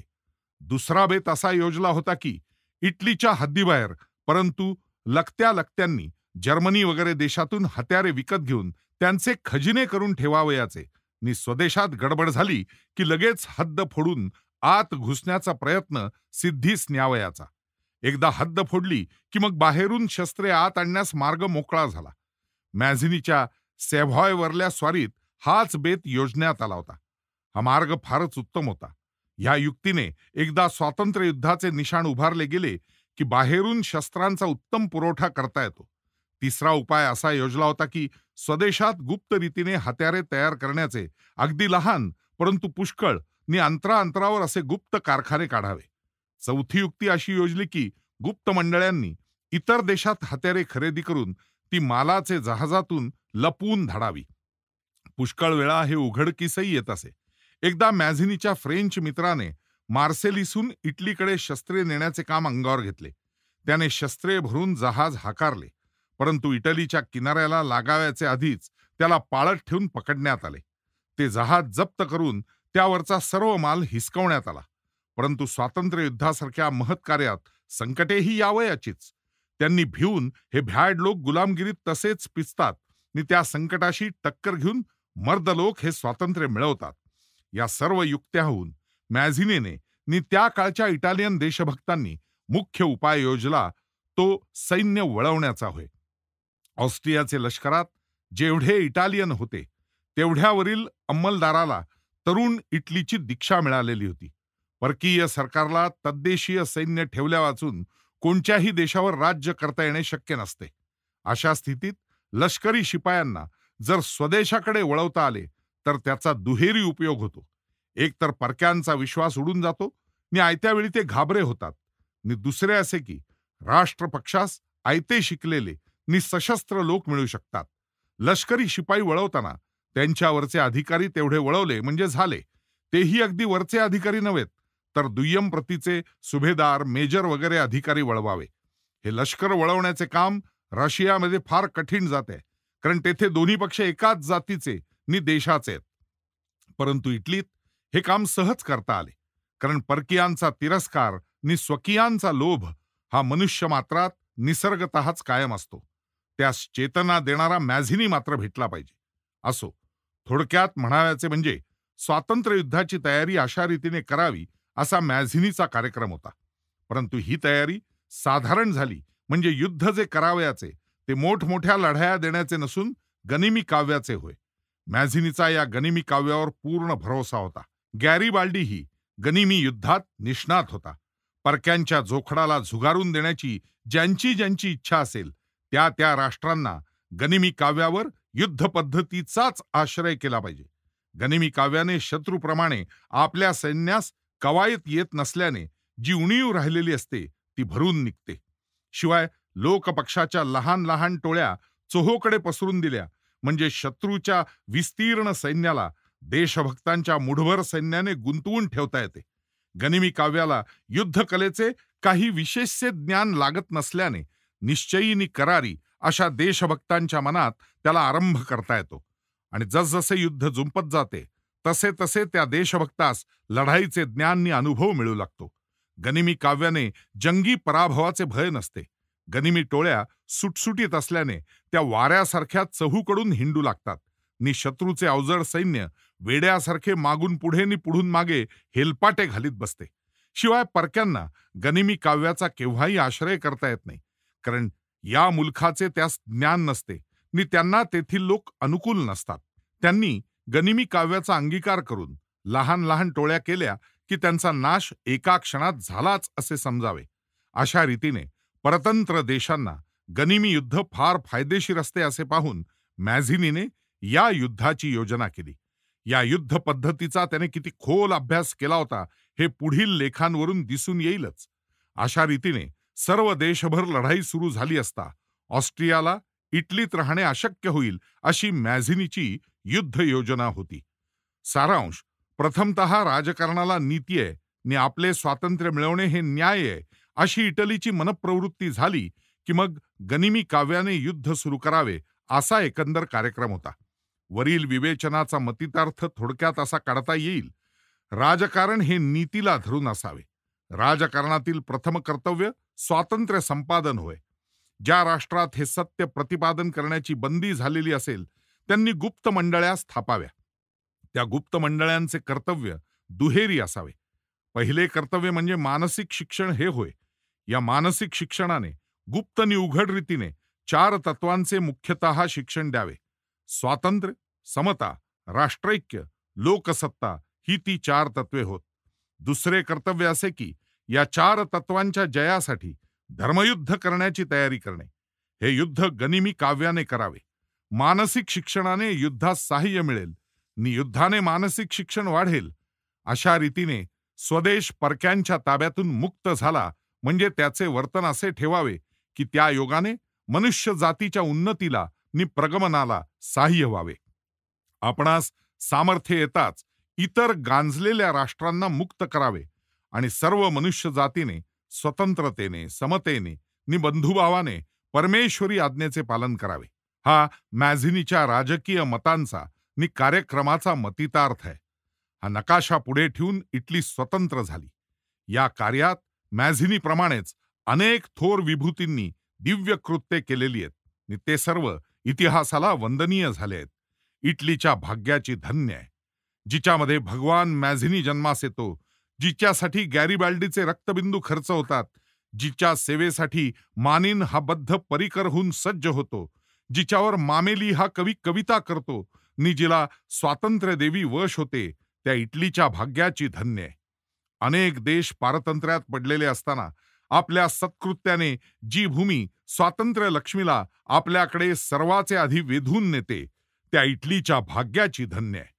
दुसरा बेत असा योजला होता की इटलीच्या हद्दीबाहेर परंतु लखत्या लखत्यांनी जर्मनी वगैरे देशातून हत्यारे विकत घेऊन त्यांचे खजिने करून ठेवावयाचे आणि स्वदेशात गडबड झाली की लगेच हद्द फोडून आत घुसण्याचा प्रयत्न सिद्धीस न्यावयाचा. एकदा हद्द फोडली की मग बाहेरून शस्त्रे आत आणण्यास मार्ग मोकळा झाला. मॅझिनीच्या सेव्हॉयवरल्या स्वारीत हाच बेत योजण्यात आला होता. हा मार्ग फारच उत्तम होता. ह्या युक्तीने एकदा स्वातंत्र्य युद्धाचे निशाण उभारले गेले की बाहेरून शस्त्रांचा उत्तम पुरवठा करता येतो. तिसरा उपाय असा योजला होता की स्वदेशात गुप्त रीतीने हत्यारे तयार करण्याचे अगदी लहान परंतु पुष्कळ आणि अंतरावर असे गुप्त कारखाने काढावे. चौथी युक्ती अशी योजली की गुप्त मंडळांनी इतर देशात हत्यारे खरेदी करून ती मालाचे जहाजातून लपवून धाडावी. पुष्कळ वेळा हे उघडकीसही येत असे. एकदा मॅझिनीच्या फ्रेंच मित्राने मार्सेलिसहून इटलीकडे शस्त्रे नेण्याचे काम अंगावर घेतले. त्याने शस्त्रे भरून जहाज हाकारले, परंतु इटलीच्या किनाऱ्याला लागाव्याचे आधीच त्याला पाळत ठेवून पकडण्यात आले. ते जहाज जप्त करून त्यावरचा सर्व माल हिसकवण्यात आला. परंतु स्वातंत्र्य युद्धासारख्या महत्कार्यात संकटेही यावयाचीच. त्यांनी भिवून हे भ्याड लोक गुलामगिरीत तसेच पिचतात आणि त्या संकटाशी टक्कर घेऊन मर्द लोक हे स्वातंत्र्य मिळवतात. या सर्व युक्त्याहून मॅझिनीने आणि त्या काळच्या इटालियन देशभक्तांनी मुख्य उपाय योजला तो सैन्य वळवण्याचा होय. ऑस्ट्रियाचे लष्करात जेवढे इटालियन होते तेवढ्यावरील अंमलदाराला तरुण इटलीची दीक्षा मिळालेली होती. परकीय सरकारला तद्देशीय सैन्य ठेवल्या वाचून कोणत्याही देशावर राज्य करता येणे शक्य नसते. अशा स्थितीत लष्करी शिपायांना जर स्वदेशाकडे वळवता आले तर त्याचा दुहेरी उपयोग होतो. एकतर परक्यांचा विश्वास उडून जातो आणि आयत्या वेळी ते घाबरे होतात, आणि दुसरे असे की राष्ट्रपक्षास आयते शिकलेले आणि सशस्त्र लोक मिळू शकतात. लष्करी शिपाई वळवताना त्यांच्यावरचे अधिकारी तेवढे वळवले म्हणजे झाले. तेही अगदी वरचे अधिकारी नव्हेत, तर दुय्यम प्रतीचे सुभेदार, मेजर वगैरे अधिकारी वळवावे. हे लष्कर वळवण्याचे काम रशियामध्ये फार कठीण जाते, कारण तेथे दोन्ही पक्ष एकाच जातीचे आणि देशाचे आहेत. परंतु इटलीत हे काम सहज करता आले, कारण परकीयांचा तिरस्कार आणि स्वकीयांचा लोभ हा मनुष्य मात्रात निसर्गतःच कायम असतो. त्यास चेतना देणारा मॅझिनी मात्र भेटला पाहिजे. असो, थोडक्यात म्हणायचे म्हणजे स्वातंत्र्य युद्धाची तयारी अशा रीतीने करावी असा मॅझिनीचा कार्यक्रम होता. परंतु ही तयारी साधारण झाली म्हणजे युद्ध जे करावयाचे ते मोठमोठ्या लढाया देण्याचे नसून गनिमी काव्याचे होय. मॅझिनीचा या गनिमी काव्यावर पूर्ण भरोसा होता. गॅरिबाल्डीही गनिमी युद्धात निष्णात होता. परक्यांच्या जोखडाला झुगारून देण्याची ज्यांची इच्छा असेल त्या त्या राष्ट्रांना गनिमी काव्यावर युद्ध पद्धतीचाच आश्रय केला पाहिजे. गनिमी काव्याने शत्रूप्रमाणे आपल्या सैन्यास कवायत येत नसल्याने जी उणीव राहिलेली असते ती भरून निघते. शिवाय लोकपक्षाच्या लहान लहान टोळ्या चोहोकडे पसरून दिल्या म्हणजे शत्रूच्या विस्तीर्ण सैन्याला देशभक्तांच्या मुठभर सैन्याने गुंतवून ठेवता येते. गनिमी काव्याला युद्धकलेचे काही विशेष ज्ञान लागत नसल्याने निश्चयी करारी अशा देशभक्तांच्या मनात त्याला आरंभ करता येतो, आणि जसजसे युद्ध जुंपत जाते तसे तसे त्या देशभक्तास लढाईचे ज्ञान आणि अनुभव मिळू लागतो. गनिमी काव्याने जंगी पराभवाचे भय नसते. गनिमी टोळ्या सुटसुटीत असल्याने त्या वाऱ्यासारख्या चहूकडून हिंडू लागतात, नि शत्रूचे अवजड सैन्य वेड्यासारखे मागून पुढे नि पुढून मागे हेलपाटे घालीत बसते. शिवाय परक्यांना गनिमी काव्याचा केव्हाही आश्रय करता येत नाही, कारण या मुलखाचे त्यास ज्ञान नसते नि त्यांना तेथील लोक अनुकूल नसतात. त्यांनी गनिमी काव्याचा अंगीकार करून लहान लहान टोळ्या केल्या की त्यांचा नाश एका क्षणात झालाच असे समजावे. अशा रीतीने परतंत्र देशांना गनिमी युद्ध फार फायदेशीर असते असे पाहून मॅझिनीने या युद्धाची योजना केली. या युद्ध पद्धतीचा त्याने किती खोल अभ्यास केला होता हे पुढील लेखांवरून दिसून येईलच. अशा रीतीने सर्व देशभर लढाई सुरू झाली असता ऑस्ट्रियाला इटलीत राहणे अशक्य होईल अशी मॅझिनीची युद्ध योजना होती. सारांश: प्रथमतः राजकारणाला नीती आहे नि आपले स्वातंत्र्य मिळवणे हे न्याय आहे अशी इटलीची मनप्रवृत्ती झाली की मग गनिमी काव्याने युद्ध सुरू करावे असा एकंदर कार्यक्रम होता. वरील विवेचनाचा मतितार्थ थोडक्यात असा काढता येईल: राजकारण हे नीतीला धरून असावे. राजकारणातील प्रथम कर्तव्य स्वातंत्र्य संपादन होय. ज्या राष्ट्रात हे सत्य प्रतिपादन करण्याची बंदी झालेली असेल त्यांनी गुप्त मंडळ्या स्थापाव्या. त्या गुप्त मंडळ्यांचे कर्तव्य दुहेरी असावे. पहिले कर्तव्य म्हणजे मानसिक शिक्षण हे होय. या मानसिक शिक्षणाने गुप्त नि उघड रीतीने 4 तत्वांचे मुख्यतः शिक्षण द्यावे. स्वातंत्र्य, समता, राष्ट्रैक्य, लोकसत्ता ही ती 4 तत्वे होत. दुसरे कर्तव्य असे की या 4 तत्वांच्या जयासाठी धर्मयुद्ध करण्याची तयारी करणे. हे युद्ध गनिमी काव्याने करावे. मानसिक शिक्षणाने युद्धास साहाय्य मिळेल नि युद्धाने मानसिक शिक्षण वाढेल. अशा रीतीने स्वदेश परक्यांच्या ताब्यातून मुक्त झाला म्हणजे त्याचे वर्तन असे ठेवावे की त्या योगाने मनुष्य जातीच्या उन्नतीला नि प्रगमनाला साहाय्य व्हावे. आपणास सामर्थ्य येताच इतर गांजलेल्या राष्ट्रांना मुक्त करावे आणि सर्व मनुष्य जातीने स्वतंत्रतेने, समतेने नि बंधुभावाने परमेश्वरी आज्ञेचे पालन करावे. हा मॅझिनीच्या राजकीय मतांचा नि कार्यक्रमाचा मतितार्थ आहे. हा नकाशा पुढे ठेवून इटली स्वतंत्र झाली. या कार्यात मॅझिनीप्रमाणेच अनेक थोर विभूतींनी दिव्य कृत्ये केलेली आहेत नि ते सर्व इतिहासाला वंदनीय झाले आहेत. इटलीच्या भाग्याची धन्य आहे जिच्यामध्ये भगवान मॅझिनी जन्मास येतो, जिच्यासाठी गॅरिबाल्डीचे रक्तबिंदू खर्च होतात, जिच्या सेवेसाठी मानिन हा बद्ध परिकर होऊन सज्ज होतो, जिच्यावर मामेली हा कवी कविता करतो नि जिला स्वातंत्र्य देवी वश होते, त्या इटलीच्या भाग्याची धन्य आहे. अनेक देश पारतंत्र्यात पडलेले असताना आपल्या सत्कृत्याने जी भूमी स्वातंत्र्य लक्ष्मीला आपल्याकडे सर्वाचे आधी वेधून नेते, त्या इटलीच्या भाग्याची धन्य आहे.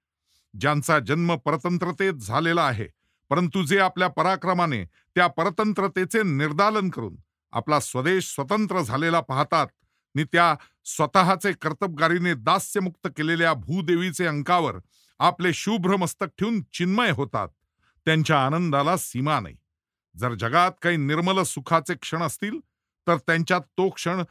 ज्यांचा जन्म परतंत्रतेत झालेला आहे, परंतु जे आपल्या पराक्रमाने त्या परतंत्रतेचे निर्दालन करून आपला स्वदेश स्वतंत्र झालेला पाहतात नि त्या स्वतःचे कर्तबगारीने दास्यमुक्त केलेल्या भूदेवीचे अंकावर आपले शुभ्र मस्तक ठेवून चिन्मय होतात, त्यांच्या आनंदाला सीमा नाही. जर जगात काही निर्मल सुखाचे क्षण असतील तर त्यांच्यात तो क्षण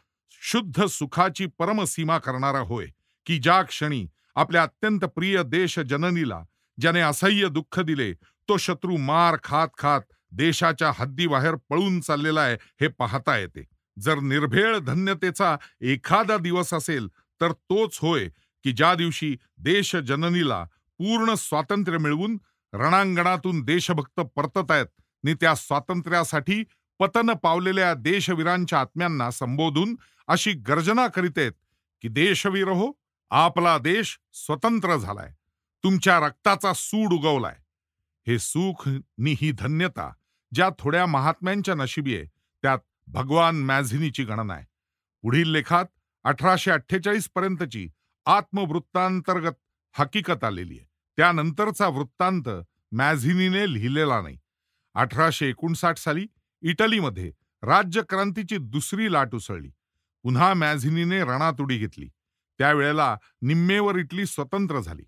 शुद्ध सुखाची परमसीमा करणारा होय की ज्या क्षणी आपल्या अत्यंत प्रिय देश जननीला ज्याने असह्य दुःख दिले तो शत्रू मार खात खात देशाच्या हद्दीबाहेर पळून चाललेला आहे हे पाहता येते. जर निर्भेळ धन्यतेचा एखादा दिवस असेल तर तोच होय की ज्या दिवशी देश जननीला पूर्ण स्वातंत्र्य मिळवून रणांगणातून देशभक्त परतत आहेत नि त्या स्वातंत्र्यासाठी पतन पावलेल्या देशवीरांच्या आत्म्यांना संबोधून अशी गर्जना करीत आहेत की देशवीर हो, आपला देश स्वतंत्र झालाय, तुमच्या रक्ताचा सूड उगवलाय. हे सुख नि ही धन्यता ज्या थोड्या महात्म्यांच्या नशिबी आहे त्यात भगवान मॅझिनीची गणना आहे. पुढील लेखात 1848 पर्यंतची आत्मवृत्तांतर्गत हकीकत आलेली आहे. त्यानंतरचा वृत्तांत मॅझिनीने लिहिलेला नाही. 1859 साली इटलीमध्ये राज्यक्रांतीची दुसरी लाट उसळली. पुन्हा मॅझिनीने रणातुडी घेतली. त्यावेळेला निम्मेवर इटली स्वतंत्र झाली.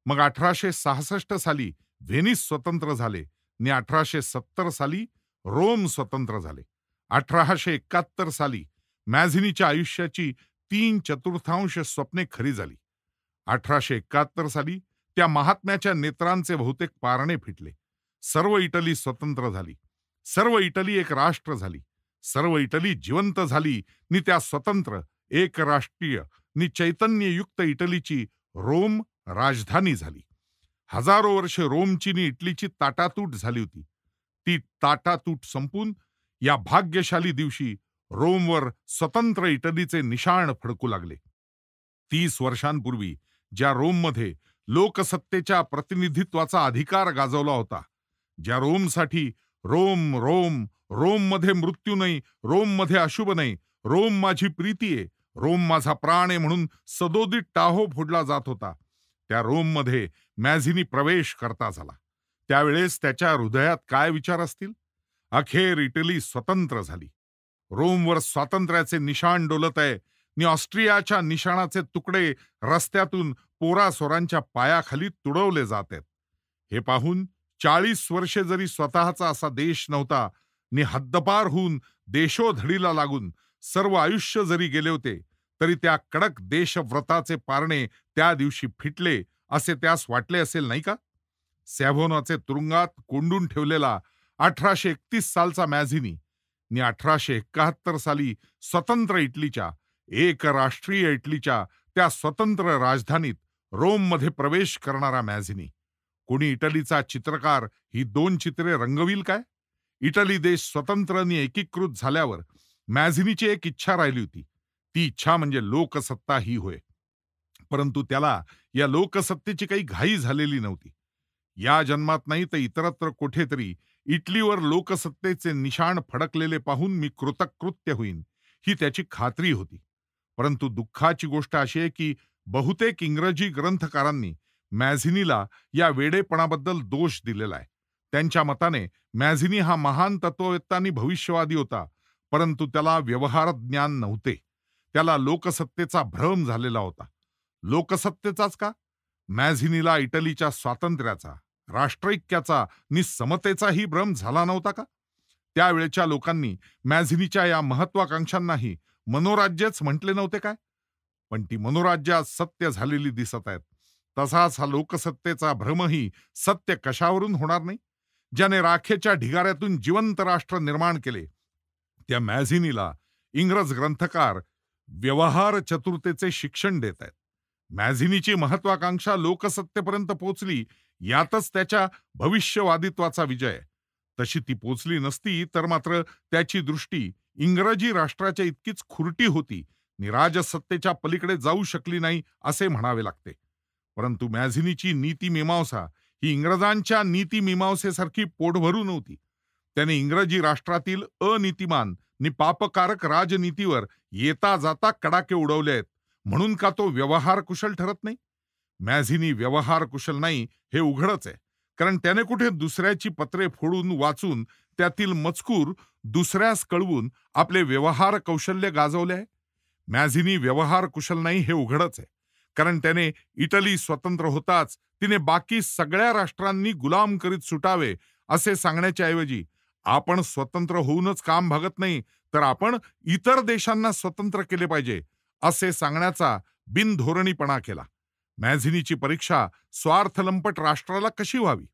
मग 1866 साली व्हेनिस स्वतंत्र झाले आणि 1870 साली रोम स्वतंत्र झाले. 1871 साली मॅझिनीच्या आयुष्याची 3/4 स्वप्ने खरी झाली. 1871 साली त्या महात्म्याच्या नेत्रांचे बहुतेक पारणे फिटले. सर्व इटली स्वतंत्र झाली. सर्व इटली एक राष्ट्र झाली. सर्व इटली जिवंत झाली नि त्या स्वतंत्र एक राष्ट्रीय नि चैतन्ययुक्त इटलीची रोम राजधानी झाली. हजारो वर्षे रोमची नि इटलीची ताटातूट झाली होती. ती ताटातूट संपून या भाग्यशाली दिवशी रोमवर स्वतंत्र इटलीचे निशाण फडकू लागले. 30 वर्षांपूर्वी ज्या रोममध्ये लोकसत्तेच्या प्रतिनिधित्वाचा अधिकार गाजवला होता, ज्या रोमसाठी रोम रोम रोममध्ये मृत्यू नाही, रोममध्ये अशुभ नाही, रोम माझी प्रीती आहे, रोम माझा प्राण आहे म्हणून सदोदित टाहो फोडला जात होता, त्या रोममध्ये मॅझिनी प्रवेश करता झाला. त्यावेळेस त्याच्या हृदयात काय विचार असतील? अखेर इटली स्वतंत्र झाली. रोमवर स्वातंत्र्याचे निशाण डोलत आहे आणि ऑस्ट्रियाच्या निशाणाचे तुकडे रस्त्यातून पोरासोरांच्या पायाखाली तुडवले जात आहेत. हे पाहून 40 वर्षे जरी स्वतःचा असा देश नव्हता नि हद्दपार होऊन देशोधडीला लागून सर्व आयुष्य जरी गेले होते, तरी त्या कडक देशव्रताचे पारणे त्या दिवशी फिटले असे त्यास वाटले असेल, नाही का? सॅव्होनाचे तुरुंगात कोंडून ठेवलेला 1831 सालचा मॅझिनी नि 1871 साली स्वतंत्र इटलीच्या, एक राष्ट्रीय इटलीच्या त्या स्वतंत्र राजधानीत रोममध्ये प्रवेश करणारा मॅझिनी. कोणी इटलीचा चित्रकार ही 2 चित्रे रंगविल काय? इटली देश स्वतंत्र आणि एकीकृत झाल्यावर मॅझिनीची एक इच्छा राहिली होती. ती इच्छा म्हणजे लोकसत्ता ही होय. परंतु त्याला या लोकसत्तेची काही घाई झालेली नव्हती. या जन्मात नाही तर इतरत्र कुठेतरी इटलीवर लोकसत्तेचे निशाण फडकलेले पाहून मी कृतकृत्य होईन, ही त्याची खात्री होती. परंतु दुःखाची गोष्ट अशी आहे की बहुतेक इंग्रजी ग्रंथकारांनी मॅझिनीला या वेडेपणाबद्दल दोष दिलेला आहे. त्यांच्या मताने मॅझिनी हा महान तत्ववेत्ता आणि भविष्यवादी होता, परंतु त्याला व्यवहार ज्ञान नव्हते. त्याला लोकसत्तेचा भ्रम झालेला होता. लोकसत्तेचाच का? मॅझिनीला इटलीच्या स्वातंत्र्याचा, राष्ट्रैक्याचा नि समतेचाही भ्रम झाला नव्हता का? त्यावेळेच्या लोकांनी मॅझिनीच्या या महत्वाकांक्षांनाही मनोराज्यच म्हटले नव्हते काय? पण ती मनोराज्यात सत्य झालेली दिसत आहेत. तसाच हा लोकसत्तेचा भ्रमही सत्य कशावरून होणार नाही? ज्याने राखेच्या ढिगाऱ्यातून जिवंत राष्ट्र निर्माण केले, त्या मॅझिनीला इंग्रज ग्रंथकार व्यवहार चतुरतेचे शिक्षण देत आहेत. मॅझिनीची महत्वाकांक्षा लोकसत्तेपर्यंत पोचली, यातच त्याच्या भविष्यवादित्वाचा विजय. तशी ती पोचली नसती तर मात्र त्याची दृष्टी इंग्रजी राष्ट्राच्या इतकीच खुरटी होती नि राजसत्तेच्या पलीकडे जाऊ शकली नाही असे म्हणावे लागते. परंतु मॅझिनीची नीतिमीमांसा ही इंग्रजांच्या नीतिमीमांसेसारखी पोटभरू नव्हती. त्याने इंग्रजी राष्ट्रातील अनीतिमान नि पापकारक राजनीतीवर येता जाता कडाके उडवले आहेत. म्हणून का तो व्यवहार कुशल ठरत नाही? मॅझिनी व्यवहार कुशल नाही हे उघडच आहे, कारण त्याने कुठे दुसऱ्याची पत्रे फोडून वाचून त्यातील मजकूर दुसऱ्यास कळवून आपले व्यवहार कौशल्य गाजवले आहे. मॅझिनी व्यवहार कुशल नाही हे उघडच आहे, कारण त्याने इटली स्वतंत्र होताच तिने बाकी सगळ्या राष्ट्रांनी गुलाम करीत सुटावे असे सांगण्याच्या ऐवजी आपण स्वतंत्र होऊनच काम भागत नाही, तर आपण इतर देशांना स्वतंत्र केले पाहिजे असे सांगण्याचा बिनधोरणीपणा केला. मॅझिनीची परीक्षा स्वार्थलंपट राष्ट्राला कशी व्हावी?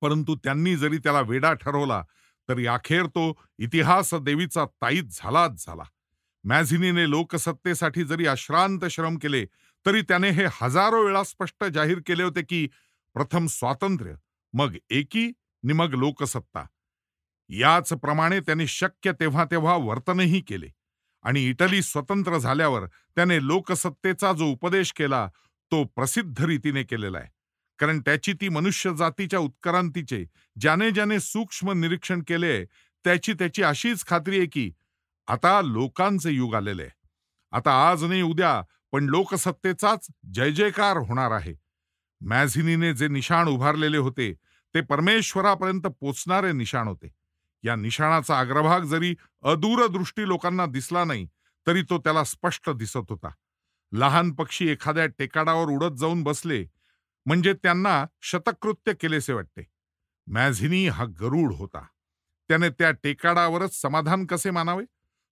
परंतु त्यांनी जरी त्याला वेडा ठरवला तरी अखेर तो इतिहास देवीचा ताईत झालाच झाला. मॅझिनीने लोकसत्तेसाठी जरी अश्रांत श्रम केले तरी त्याने हे हजारो वेळा स्पष्ट जाहीर केले होते की प्रथम स्वातंत्र्य, मग एकी नि मग लोकसत्ता. याच प्रमाणे त्यांनी शक्य तेव्हा तेव्हा वर्तनही केले आणि इटली स्वतंत्र झाल्यावर त्याने लोकसत्तेचा जो उपदेश केला तो प्रसिद्ध रीतीने केलेला आहे. कारण त्याची ती मनुष्य जातीच्या उत्क्रांतीचे ज्याने ज्याने सूक्ष्म निरीक्षण केले त्याची अशीच खात्री आहे की आता लोकांचे युग आलेले आहे. आता आज नाही उद्या पण लोकसत्तेचाच जय जयकार होणार आहे. मॅझिनीने जे निशाण उभारलेले होते ते परमेश्वरापर्यंत पोचणारे निशाण होते. या निशाणाचा अग्रभाग जरी अदूरदृष्टी लोकांना दिसला नाही तरी तो त्याला स्पष्ट दिसत होता. लहान पक्षी एखाद्या टेकाडावर उडत जाऊन बसले म्हणजे त्यांना शतकृत्य केलेसे वाटते. मॅझिनी हा गरुड होता. त्याने त्या टेकाडावरच समाधान कसे मानावे?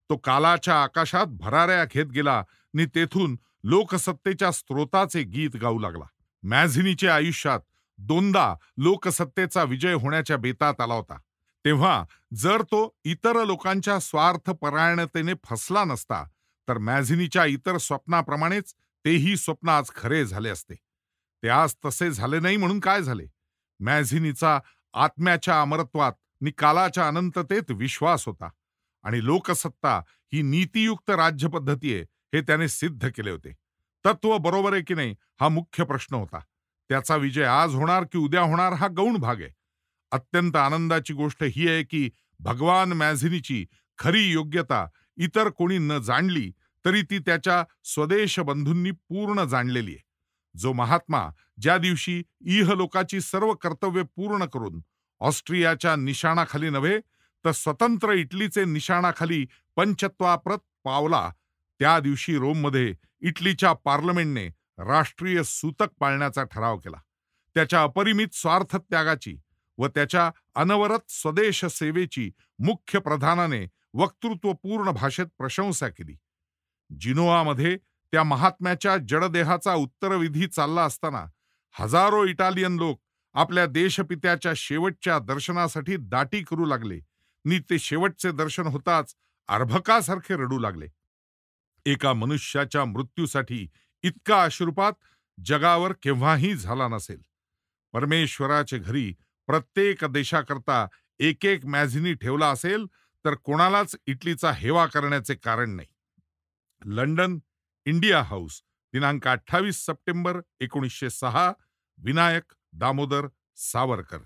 तो कालाच्या आकाशात भराऱ्या घेत गेला आणि तेथून लोकसत्तेच्या स्त्रोताचे गीत गाऊ लागला. मॅझिनीच्या आयुष्यात 2दा लोकसत्तेचा विजय होण्याच्या बेतात आला होता. तेव्हा जर तो इतर लोकांच्या स्वार्थपरायणतेने फसला नसता तर मॅझिनीच्या इतर स्वप्नाप्रमाणेच तेही स्वप्न आज खरे झाले असते. ते आज तसे झाले नाही म्हणून काय झाले? मॅझिनीचा आत्म्याच्या अमरत्वात नि कालाच्या अनंततेत विश्वास होता. आणि लोकसत्ता ही नीतियुक्त राज्यपद्धती आहे हे त्याने सिद्ध केले होते. तत्व बरोबर आहे की नाही हा मुख्य प्रश्न होता. त्याचा विजय आज होणार की उद्या होणार हा गौण भाग आहे. अत्यंत आनंदाची गोष्ट ही आहे की भगवान मॅझिनीची खरी योग्यता इतर कोणी न जाणली तरी ती त्याच्या स्वदेश बंधूंनी पूर्ण जाणलेली आहे. जो महात्मा ज्या दिवशी इहलोकाची सर्व कर्तव्ये पूर्ण करून ऑस्ट्रियाच्या निशाणाखाली नव्हे तर स्वतंत्र इटलीचे निशाणाखाली पंचत्वाप्रत पावला, त्या दिवशी रोममध्ये इटलीच्या पार्लमेंटने राष्ट्रीय सूतक पाळण्याचा ठराव केला. त्याच्या अपरिमित स्वार्थ त्यागाची व त्याच्या अनवरत स्वदेश सेवेची मुख्य प्रधानाने वक्तृत्वपूर्ण भाषेत प्रशंसा केली. जिनोआमध्ये त्या महात्म्याच्या जडदेहाचा उत्तरविधी चालला असताना हजारो इटालियन लोक आपल्या देशपित्याच्या शेवटच्या दर्शनासाठी दाटी करू लागले नि ते शेवटचे दर्शन होताच अर्भकासारखे रडू लागले. एका मनुष्याच्या मृत्यूसाठी इतका अश्रुपात जगावर केव्हाही झाला नसेल. परमेश्वराचे घरी प्रत्येक देशाकरता एक एक मॅझिनी ठेवला असेल तर कोणालाच इटलीचा हेवा करण्याचे कारण नाही. लंडन, इंडिया हाऊस, दिनांक 28 सप्टेंबर 1906. विनायक दामोदर सावरकर.